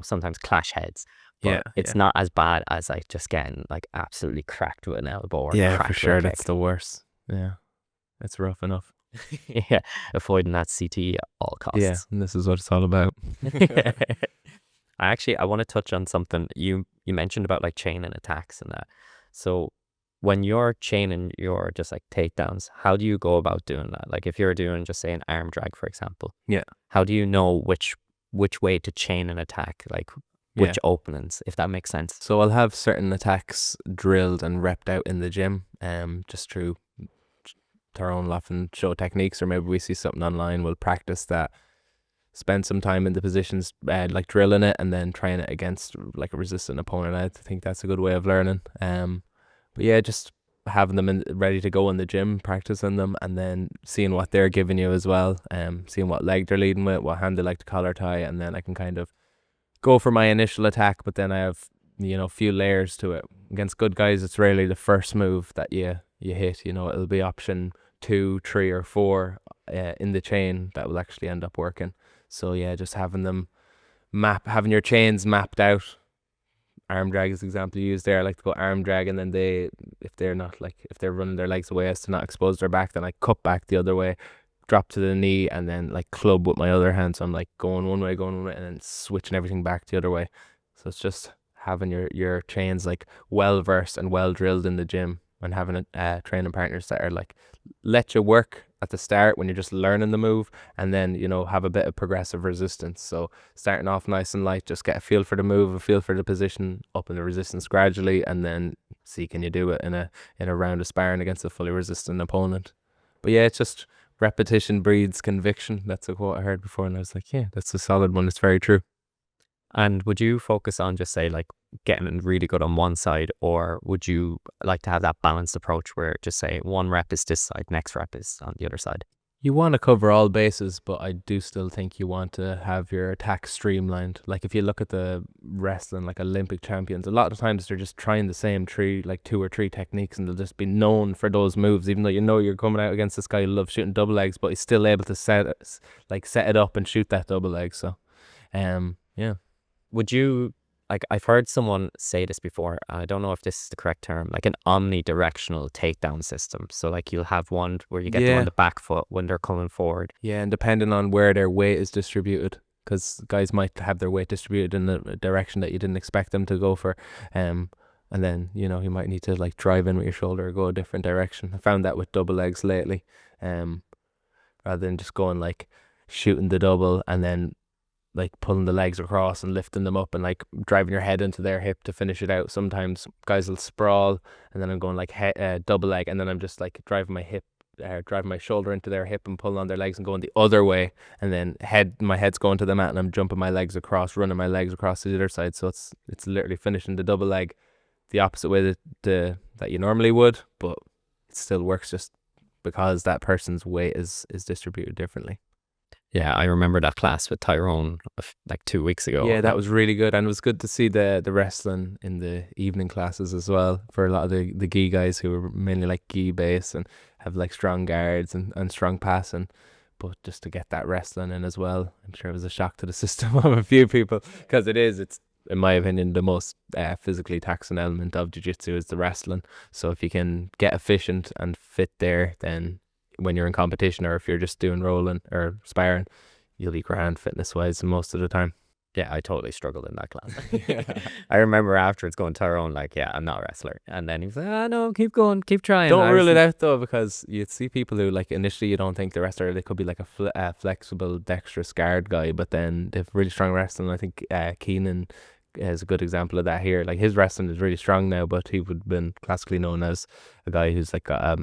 S1: sometimes clash heads. But it's not as bad as like just getting like absolutely cracked with an elbow or
S2: for sure. That's the worst. It's rough enough.
S1: Avoiding that CTE at all costs.
S2: And this is what it's all about.
S1: I want to touch on something you mentioned about like chaining attacks and that. So when you're chaining your just like takedowns, how do you go about doing that? Like if you're doing just say an arm drag, for example, how do you know which way to chain an attack, like which openings, if that makes sense?
S2: So I'll have certain attacks drilled and repped out in the gym, just through Tyrone will often show techniques, or maybe we see something online, we'll practice that, spend some time in the positions, like drilling it and then trying it against like a resistant opponent. I think that's a good way of learning. But just having them ready to go in the gym, practicing them, and then seeing what they're giving you as well, seeing what leg they're leading with, what hand they like to collar tie, and then I can kind of go for my initial attack, but then I have a few layers to it. Against good guys, it's rarely the first move that you hit. It'll be option 2, 3, or 4 in the chain that will actually end up working. So just having your chains mapped out. Arm drag is the example you use there. I like to go arm drag, and then if they're running their legs away as to not expose their back, then I cut back the other way, drop to the knee, and then like club with my other hand. So I'm like going one way, and then switching everything back the other way. So it's just having your chains like well versed and well drilled in the gym, and having training partners that are like, let you work at the start when you're just learning the move, and then, you know, have a bit of progressive resistance. So starting off nice and light, just get a feel for the move, a feel for the position, up in the resistance gradually, and then see can you do it in a round of sparring against a fully resistant opponent. But yeah, it's just repetition breeds conviction. That's a quote I heard before, and I was like, yeah, that's a solid one. It's very true.
S1: And would you focus on just say like getting really good on one side, or would you like to have that balanced approach where just say one rep is this side, next rep is on the other side?
S2: You want to cover all bases, but I do still think you want to have your attack streamlined. Like if you look at the wrestling, like Olympic champions, a lot of times they're just trying the same like 2 or 3 techniques, and they'll just be known for those moves, even though you know you're coming out against this guy who loves shooting double legs, but he's still able to set it up and shoot that double leg. So, yeah.
S1: Would you, like, I've heard someone say this before, I don't know if this is the correct term, like an omnidirectional takedown system. So like you'll have one where you get them on the back foot when they're coming forward.
S2: Yeah, and depending on where their weight is distributed, because guys might have their weight distributed in a direction that you didn't expect them to go for. And then, you know, you might need to like drive in with your shoulder or go a different direction. I found that with double legs lately, rather than just going like shooting the double and then like pulling the legs across and lifting them up and like driving your head into their hip to finish it out. Sometimes guys will sprawl, and then I'm going like double leg, and then I'm just like driving my shoulder into their hip and pulling on their legs and going the other way, and then my head's going to the mat and I'm jumping my legs across, running my legs across to the other side. So it's literally finishing the double leg the opposite way that you normally would, but it still works just because that person's weight is distributed differently.
S1: Yeah, I remember that class with Tyrone like 2 weeks ago.
S2: Yeah, that was really good, and it was good to see the wrestling in the evening classes as well for a lot of the gi guys who were mainly like gi base and have like strong guards and strong passing, but just to get that wrestling in as well, I'm sure it was a shock to the system of a few people, because it's in my opinion the most physically taxing element of jiu-jitsu is the wrestling. So if you can get efficient and fit there, then when you're in competition, or if you're just doing rolling or sparring, you'll be grand fitness wise most of the time.
S1: Yeah, I totally struggled in that class. I remember afterwards going to Tyrone like, yeah, I'm not a wrestler, and then he was like, no, keep going, keep trying.
S2: Don't rule it out though, because you'd see people who like initially you don't think they're wrestler, they could be like a flexible dexterous guard guy, but then they've really strong wrestling. I think Keenan is a good example of that here. Like his wrestling is really strong now, but he would have been classically known as a guy who's like a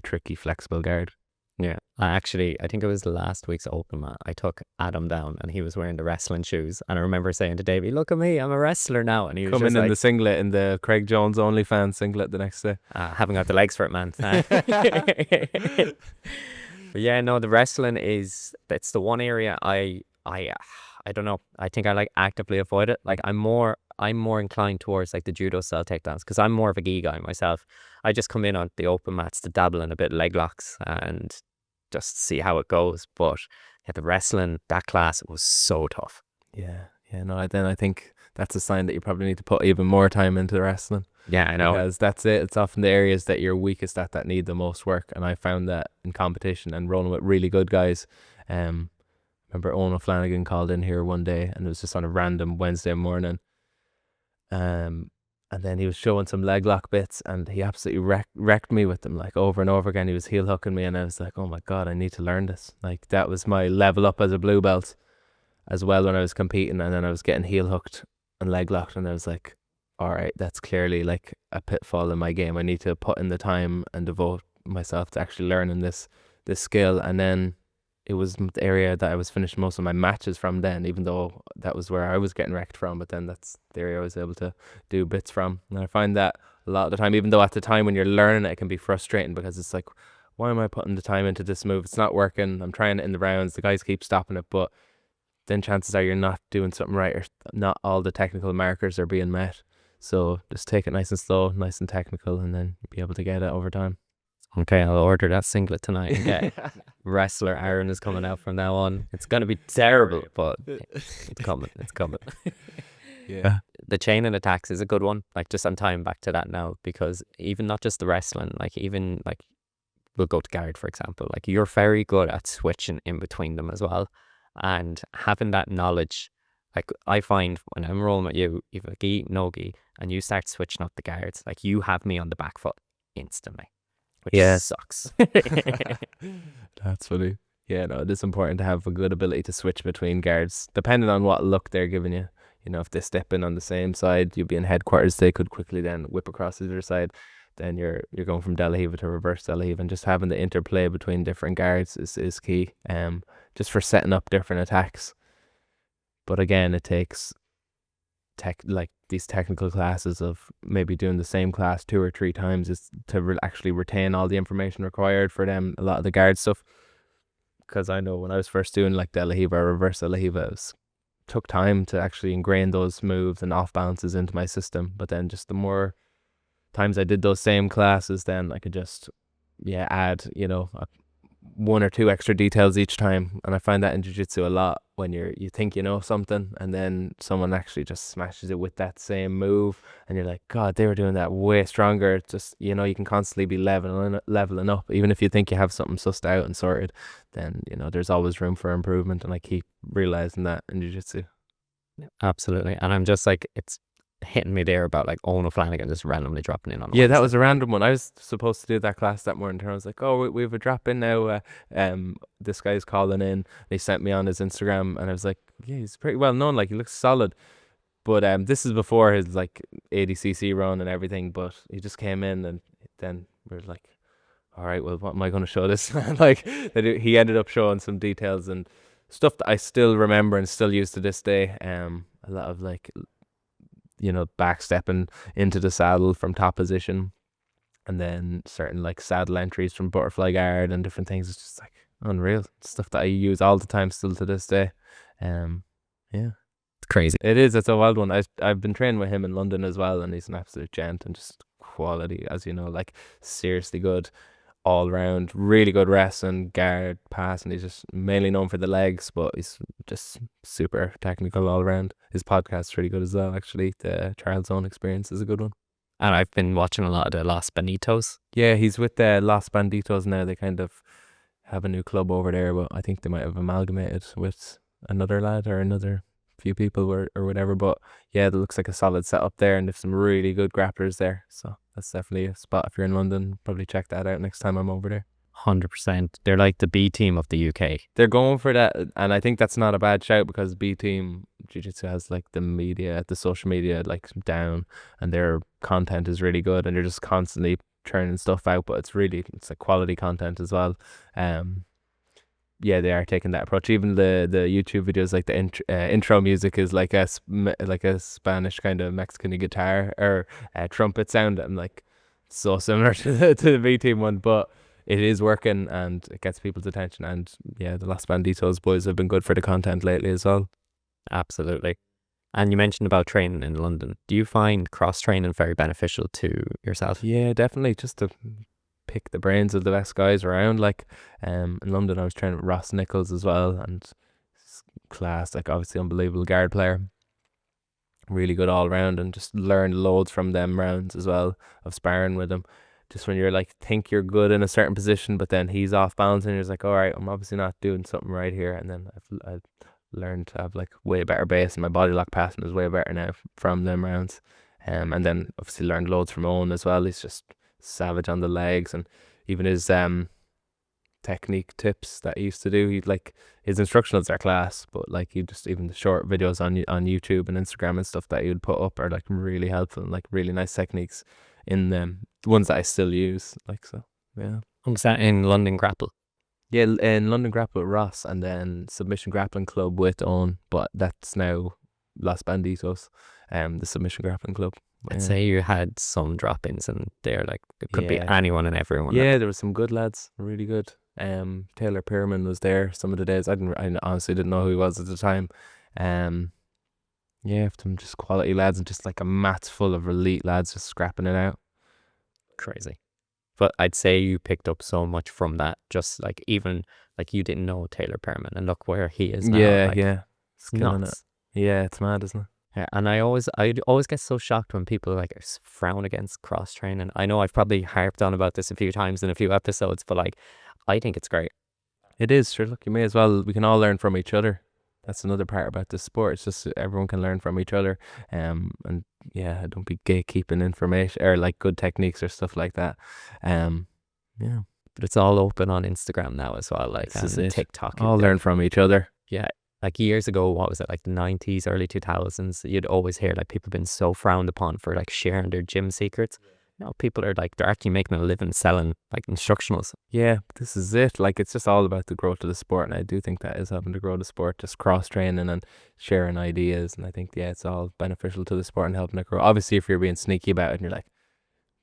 S2: tricky flexible guard.
S1: Yeah, I think it was last week's open mat. I took Adam down and he was wearing the wrestling shoes, and I remember saying to Davey, look at me, I'm a wrestler now. And he was
S2: coming in the singlet, in the Craig Jones OnlyFans singlet the next day.
S1: Haven't got the legs for it, man. But yeah, no, the wrestling it's the one area I don't know, I think I like actively avoid it. Like I'm more inclined towards like the judo style takedowns, because I'm more of a gi guy myself. I just come in on the open mats to dabble in a bit of leg locks and just see how it goes. But yeah, the wrestling, that class was so tough.
S2: Yeah, no, then I think that's a sign that you probably need to put even more time into the wrestling.
S1: Yeah, I know.
S2: Because that's it. It's often the areas that you're weakest at that need the most work. And I found that in competition and rolling with really good guys. Remember Eoghan O'Flanagan called in here one day, and it was just on a random Wednesday morning. And then he was showing some leg lock bits, and he absolutely wrecked me with them, like over and over again. He was heel hooking me, and I was like, oh my God, I need to learn this. Like that was my level up as a blue belt as well when I was competing. And then I was getting heel hooked and leg locked, and I was like, all right, that's clearly like a pitfall in my game. I need to put in the time and devote myself to actually learning this skill. And then it was the area that I was finishing most of my matches from then, even though that was where I was getting wrecked from. But then that's the area I was able to do bits from. And I find that a lot of the time, even though at the time when you're learning it can be frustrating, because it's like, why am I putting the time into this move? It's not working. I'm trying it in the rounds. The guys keep stopping it. But then chances are you're not doing something right, or not all the technical markers are being met. So just take it nice and slow, nice and technical, and then you'll be able to get it over time.
S1: Okay, I'll order that singlet tonight and get wrestler Aaron is coming out from now on. It's going to be terrible, but it's coming. It's coming.
S2: Yeah.
S1: The chain and attacks is a good one. Like, just I'm tying back to that now, because even not just the wrestling, like even like we'll go to guard, for example. Like you're very good at switching in between them as well, and having that knowledge Like I find when I'm rolling with you, you've a gi, no gi, and you start switching up the guards, like you have me on the back foot instantly, which sucks.
S2: That's funny. Yeah, no, it is important to have a good ability to switch between guards, depending on what look they're giving you. You know, if they step in on the same side, you'll be in headquarters, they could quickly then whip across the other side. Then you're going from De La Riva to reverse De La Riva, and just having the interplay between different guards is key. Just for setting up different attacks. But again, it takes these technical classes of maybe doing the same class 2 or 3 times is to actually retain all the information required for them. A lot of the guard stuff, because I know when I was first doing like De La Riva or reverse De La Riva, it took time to actually ingrain those moves and off balances into my system. But then just the more times I did those same classes, then I could just add 1 or 2 extra details each time. And I find that in jiu-jitsu a lot, when you think you know something and then someone actually just smashes it with that same move and you're like, God, they were doing that way stronger. It's just, you can constantly be leveling up. Even if you think you have something sussed out and sorted, then there's always room for improvement, and I keep realizing that in jiu-jitsu.
S1: Absolutely. And I'm just like, it's hitting me there about like Owen O'Flanagan just randomly dropping in on
S2: that was a random one. I was supposed to do that class that morning, and I was like, oh, we have a drop in now, this guy's calling in. They sent me on his Instagram, and I was like, yeah, he's pretty well known, like he looks solid. But this is before his like ADCC run and everything, but he just came in, and then we were like, all right, well, what am I going to show this? Like he ended up showing some details and stuff that I still remember and still use to this day. A lot of like backstepping into the saddle from top position, and then certain like saddle entries from butterfly guard and different things. It's just like unreal stuff that I use all the time still to this day.
S1: It's crazy.
S2: It is. It's a wild one. I've been training with him in London as well, and he's an absolute gent and just quality, as you know, like seriously good all round, really good wrestling, guard, pass, and he's just mainly known for the legs, but he's just super technical all around. His podcast's really good as well, actually. The Trial Zone Experience is a good one.
S1: And I've been watching a lot of the Los Benitos.
S2: Yeah, he's with the Los Banditos now. They kind of have a new club over there, but I think they might have amalgamated with another lad or another few people or whatever. But yeah, it looks like a solid setup there, and there's some really good grapplers there. So that's definitely a spot if you're in London. Probably check that out next time I'm over there.
S1: 100%. They're like the B team of the UK.
S2: They're going for that, and I think that's not a bad shout, because B team jiu-jitsu has like the social media like down, and their content is really good, and they're just constantly churning stuff out, but it's like quality content as well. They are taking that approach. Even the YouTube videos, like the intro music is like a Spanish kind of Mexican guitar or trumpet sound, and like so similar to the V Team one, but it is working and it gets people's attention. And yeah, the Los Banditos boys have been good for the content lately as well.
S1: Absolutely. And you mentioned about training in London. Do you find cross training very beneficial to yourself?
S2: Yeah, definitely. Just to pick the brains of the best guys around. Like in London I was training with Ross Nichols as well, and class, like obviously unbelievable guard player, really good all round, and just learned loads from them rounds as well of sparring with him. Just when you're like think you're good in a certain position, but then he's off balance and you're just like, all right, I'm obviously not doing something right here. And then I've learned to have like way better base, and my body lock passing is way better now from them rounds. And then obviously learned loads from Eoghan as well. He's just savage on the legs, and even his technique tips that he used to do, he like his instructionals are class, but like he just, even the short videos on YouTube and Instagram and stuff that he would put up are like really helpful, and like really nice techniques in them, the ones that I still use, like. So yeah.
S1: Was that in London Grapple?
S2: Yeah, in London Grapple with Ross, and then Submission Grappling Club with Eoghan, but that's now Los Banditos, the Submission Grappling Club.
S1: I'd say you had some drop-ins, and they're like, it could be anyone and everyone.
S2: Yeah, there were some good lads, really good. Taylor Pearman was there some of the days. I honestly didn't know who he was at the time. Some just quality lads, and just like a mat full of elite lads just scrapping it out.
S1: Crazy. But I'd say you picked up so much from that. Just like, even like you didn't know Taylor Pearman, and look where he is now.
S2: It's killing it. Yeah, it's mad, isn't it?
S1: Yeah, and I'd always get so shocked when people like frown against cross training. I know I've probably harped on about this a few times in a few episodes, but like, I think it's great.
S2: It is, sure. Look, you may as well. We can all learn from each other. that's another part about this sport. It's just everyone can learn from each other. And yeah, don't be gatekeeping information or like good techniques or stuff like that. Yeah,
S1: But it's all open on Instagram now as well, like
S2: this is
S1: and
S2: it.
S1: TikTok.
S2: All learn from each other.
S1: Yeah, like years ago, what was it, like the 90s, early 2000s? You'd always hear like people been so frowned upon for like sharing their gym secrets. Now people are like, they're actually making a living selling like instructionals.
S2: Yeah, this is it. Like, it's just all about the growth of the sport, and I do think that is helping to grow the sport, just cross training and sharing ideas. And I think, yeah, it's all beneficial to the sport and helping it grow. Obviously, if you're being sneaky about it and you're like,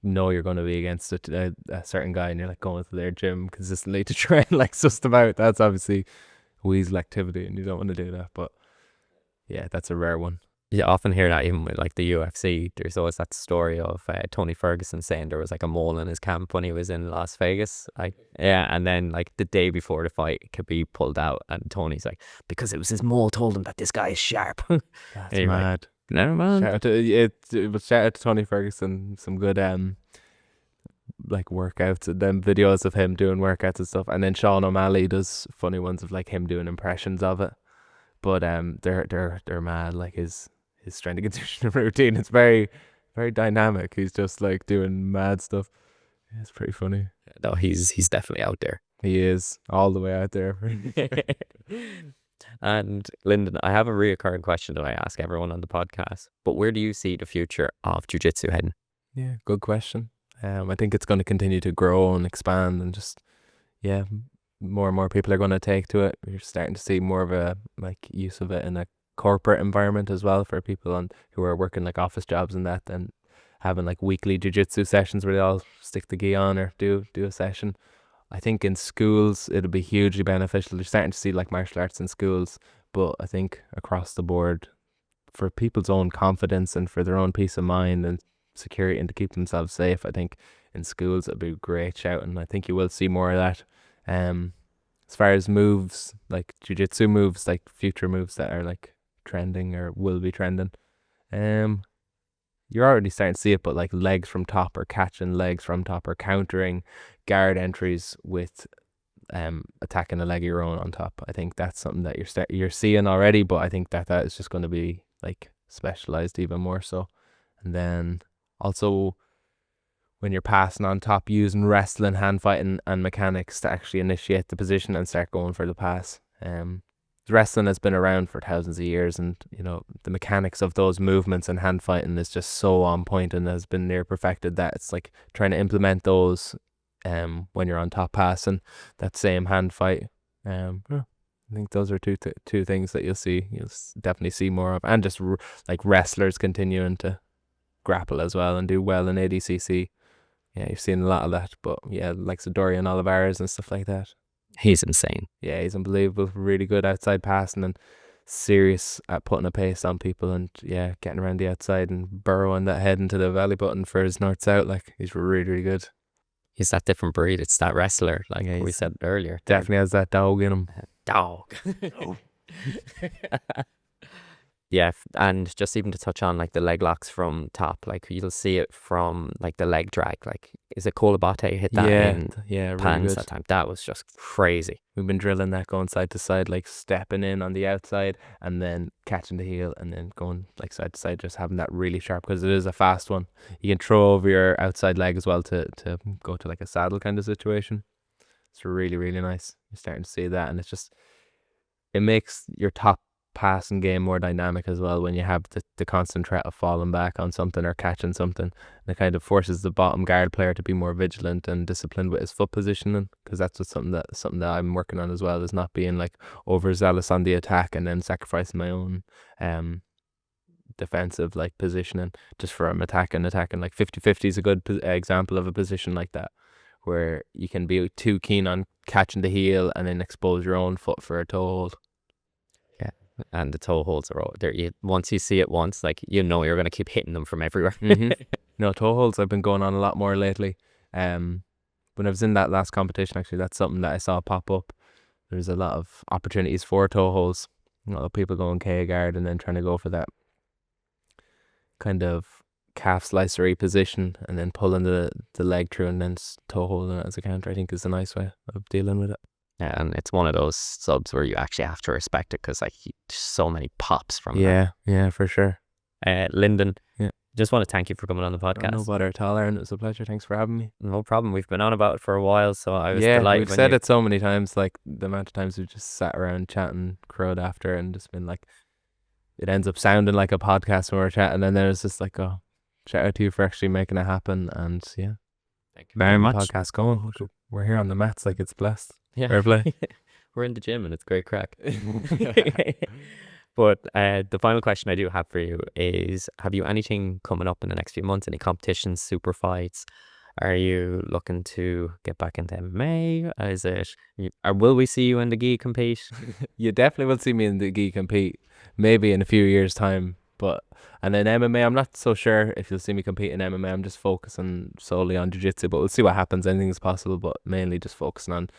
S2: no, you're going to be against a certain guy and you're like going to their gym consistently to train like just about, that's obviously weasel activity and you don't want to do that. But yeah, that's a rare one.
S1: You often hear that even with like the UFC. There's always that story of Tony Ferguson saying there was like a mole in his camp when he was in Las Vegas. Like, yeah, and then like the day before the fight it could be pulled out, and Tony's like, because it was his mole told him that this guy is sharp.
S2: That's
S1: Anyway.
S2: mad.
S1: Never mind.
S2: Shout out to Tony Ferguson. Some good like workouts and then videos of him doing workouts and stuff. And then Sean O'Malley does funny ones of like him doing impressions of it. But they're mad. Like his strength and conditioning routine, it's very, very dynamic. He's just like doing mad stuff. Yeah, it's pretty funny.
S1: No, he's definitely out there.
S2: He is all the way out there.
S1: And Lyndon, I have a reoccurring question that I ask everyone on the podcast. But where do you see the future of jiu-jitsu heading?
S2: Yeah, good question. I think it's going to continue to grow and expand, and just, yeah, more and more people are going to take to it. You're starting to see more of a like use of it in a corporate environment as well, for people who are working like office jobs and that, and having like weekly jiu-jitsu sessions where they all stick the gi on or do a session. I think in schools it'll be hugely beneficial. You're starting to see like martial arts in schools, but I think across the board, for people's own confidence and for their own peace of mind and security and to keep themselves safe, I think in schools it'd be a great shout, and I think you will see more of that. As far as moves, like jiu-jitsu moves, like future moves that are like trending or will be trending, you're already starting to see it, but like legs from top or catching legs from top or countering guard entries with attacking a leg of your own on top. I think that's something that you're seeing already, but I think that is just going to be like specialized even more so. And then also when you're passing on top, using wrestling, hand fighting and mechanics to actually initiate the position and start going for the pass. Wrestling has been around for thousands of years, and you know the mechanics of those movements and hand fighting is just so on point and has been near perfected that it's like trying to implement those when you're on top passing that same hand fight. I think those are two things that you'll definitely see more of, and just like wrestlers continuing to grapple as well and do well in ADCC. Yeah, you've seen a lot of that, but yeah, like Dorian Olivares and stuff like that.
S1: He's insane.
S2: Yeah, he's unbelievable. Really good outside passing and serious at putting a pace on people, and yeah, getting around the outside and burrowing that head into the belly button for his north out. Like, he's really, really good.
S1: He's that different breed. It's that wrestler, like
S2: Yeah,
S1: we said earlier.
S2: Definitely has that dog in him.
S1: Dog. Yeah, and just even to touch on like the leg locks from top, like you'll see it from like the leg drag. Like, is it Kolabate hit that in
S2: really
S1: pans
S2: good.
S1: that time? That was just crazy.
S2: We've been drilling that, going side to side, like stepping in on the outside and then catching the heel and then going like side to side, just having that really sharp, because it is a fast one. You can throw over your outside leg as well to go to like a saddle kind of situation. It's really, really nice. You're starting to see that, and it makes your top passing game more dynamic as well when you have the constant threat of falling back on something or catching something, and it kind of forces the bottom guard player to be more vigilant and disciplined with his foot positioning, because that's something that I'm working on as well, is not being like overzealous on the attack and then sacrificing my own defensive like positioning just for attacking. Like 50-50 is a good example of a position like that, where you can be too keen on catching the heel and then expose your own foot for a toe hold.
S1: And the toe holds are all there. Once you see it once, like, you know you're going to keep hitting them from everywhere.
S2: No, toe holds I've been going on a lot more lately. When I was in that last competition, actually, that's something that I saw pop up. There's a lot of opportunities for toe holds. A lot of people going K guard and then trying to go for that kind of calf slicery position and then pulling the leg through and then toe holding it as a counter, I think, is a nice way of dealing with it.
S1: And it's one of those subs where you actually have to respect it because like so many pops from
S2: Yeah, for sure.
S1: Lyndon.
S2: Yeah.
S1: Just want to thank you for coming on the podcast.
S2: No bother at all, Aaron. It was a pleasure. Thanks for having me.
S1: No problem. We've been on about it for a while, so I was
S2: Yeah,
S1: delighted.
S2: we've said it so many times, like the amount of times we've just sat around chatting, crowed after, and just been like, it ends up sounding like a podcast when we're chatting, and then it's just like, oh, shout out to you for actually making it happen, and yeah.
S1: Thank you very much.
S2: Podcast going. We're here on the mats, like it's blessed.
S1: Yeah.
S2: Fair play.
S1: We're in the gym and it's great crack. But the final question I do have for you is, have you anything coming up in the next few months? Any competitions, super fights? Are you looking to get back into MMA? Is it, or will we see you in the gi compete?
S2: You definitely will see me in the gi compete, maybe in a few years' time. And in MMA, I'm not so sure if you'll see me compete in MMA. I'm just focusing solely on jiu-jitsu, but we'll see what happens. Anything's possible, but mainly just focusing on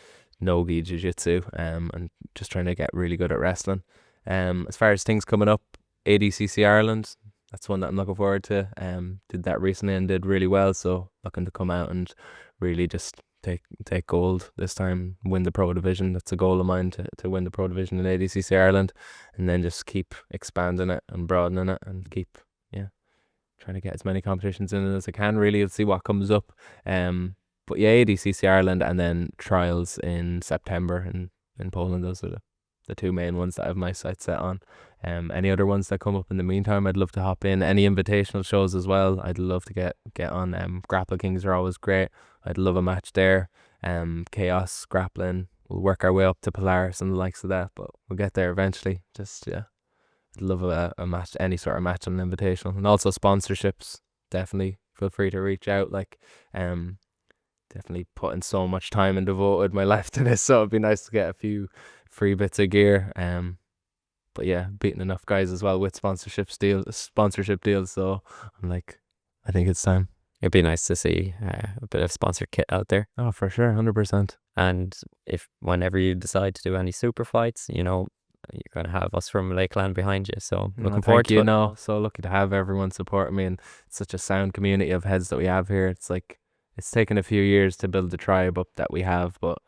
S2: no-gi jiu-jitsu and just trying to get really good at wrestling. As far as things coming up, ADCC Ireland, that's one that I'm looking forward to. Did that recently and did really well, so looking to come out and really just take gold this time, win the pro division. That's a goal of mine, to win the pro division in ADCC Ireland, and then just keep expanding it and broadening it and keep trying to get as many competitions in as I can. Really, see what comes up. But yeah, ADCC Ireland and then trials in September in Poland. Those are the two main ones that I have my sights set on. Any other ones that come up in the meantime, I'd love to hop in. Any invitational shows as well, I'd love to get on. Grapple Kings are always great. I'd love a match there. Chaos, grappling. We'll work our way up to Polaris and the likes of that, but we'll get there eventually. Just I'd love a match, any sort of match on an invitational. And also sponsorships, definitely feel free to reach out. Like definitely putting so much time and devoted my life to this, so it'd be nice to get a few free bits of gear. But yeah, beating enough guys as well with sponsorship deals. So I'm like, I think it's time.
S1: It'd be nice to see a bit of sponsored kit out there.
S2: Oh, for sure, 100%.
S1: And whenever you decide to do any super fights, you're going to have us from Lakeland behind you. So looking forward to it.
S2: So lucky to have everyone supporting me, and it's such a sound community of heads that we have here. It's like, it's taken a few years to build the tribe up that we have, but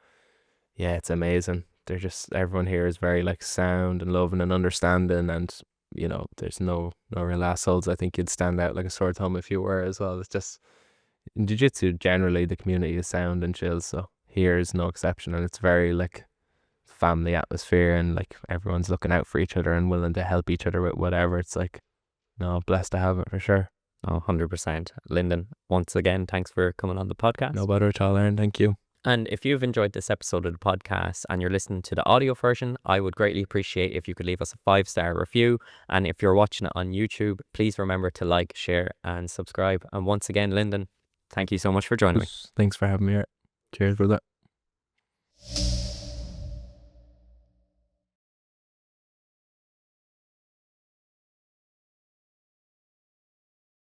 S2: yeah, it's amazing. They're just, everyone here is very like sound and loving and understanding, and there's no real assholes. I think you'd stand out like a sore thumb if you were as well. It's just, in jiu-jitsu generally the community is sound and chill, so here is no exception, and it's very like family atmosphere, and like everyone's looking out for each other and willing to help each other with whatever. It's like, blessed to have it for sure.
S1: Oh, 100%. Lyndon, once again, thanks for coming on the podcast.
S2: No bother at all, Aaron. Thank you.
S1: And if you've enjoyed this episode of the podcast and you're listening to the audio version, I would greatly appreciate if you could leave us a 5-star review. And if you're watching it on YouTube, please remember to like, share and subscribe. And once again, Lyndon, thank you so much for joining me.
S2: Thanks for having me here. Cheers for that.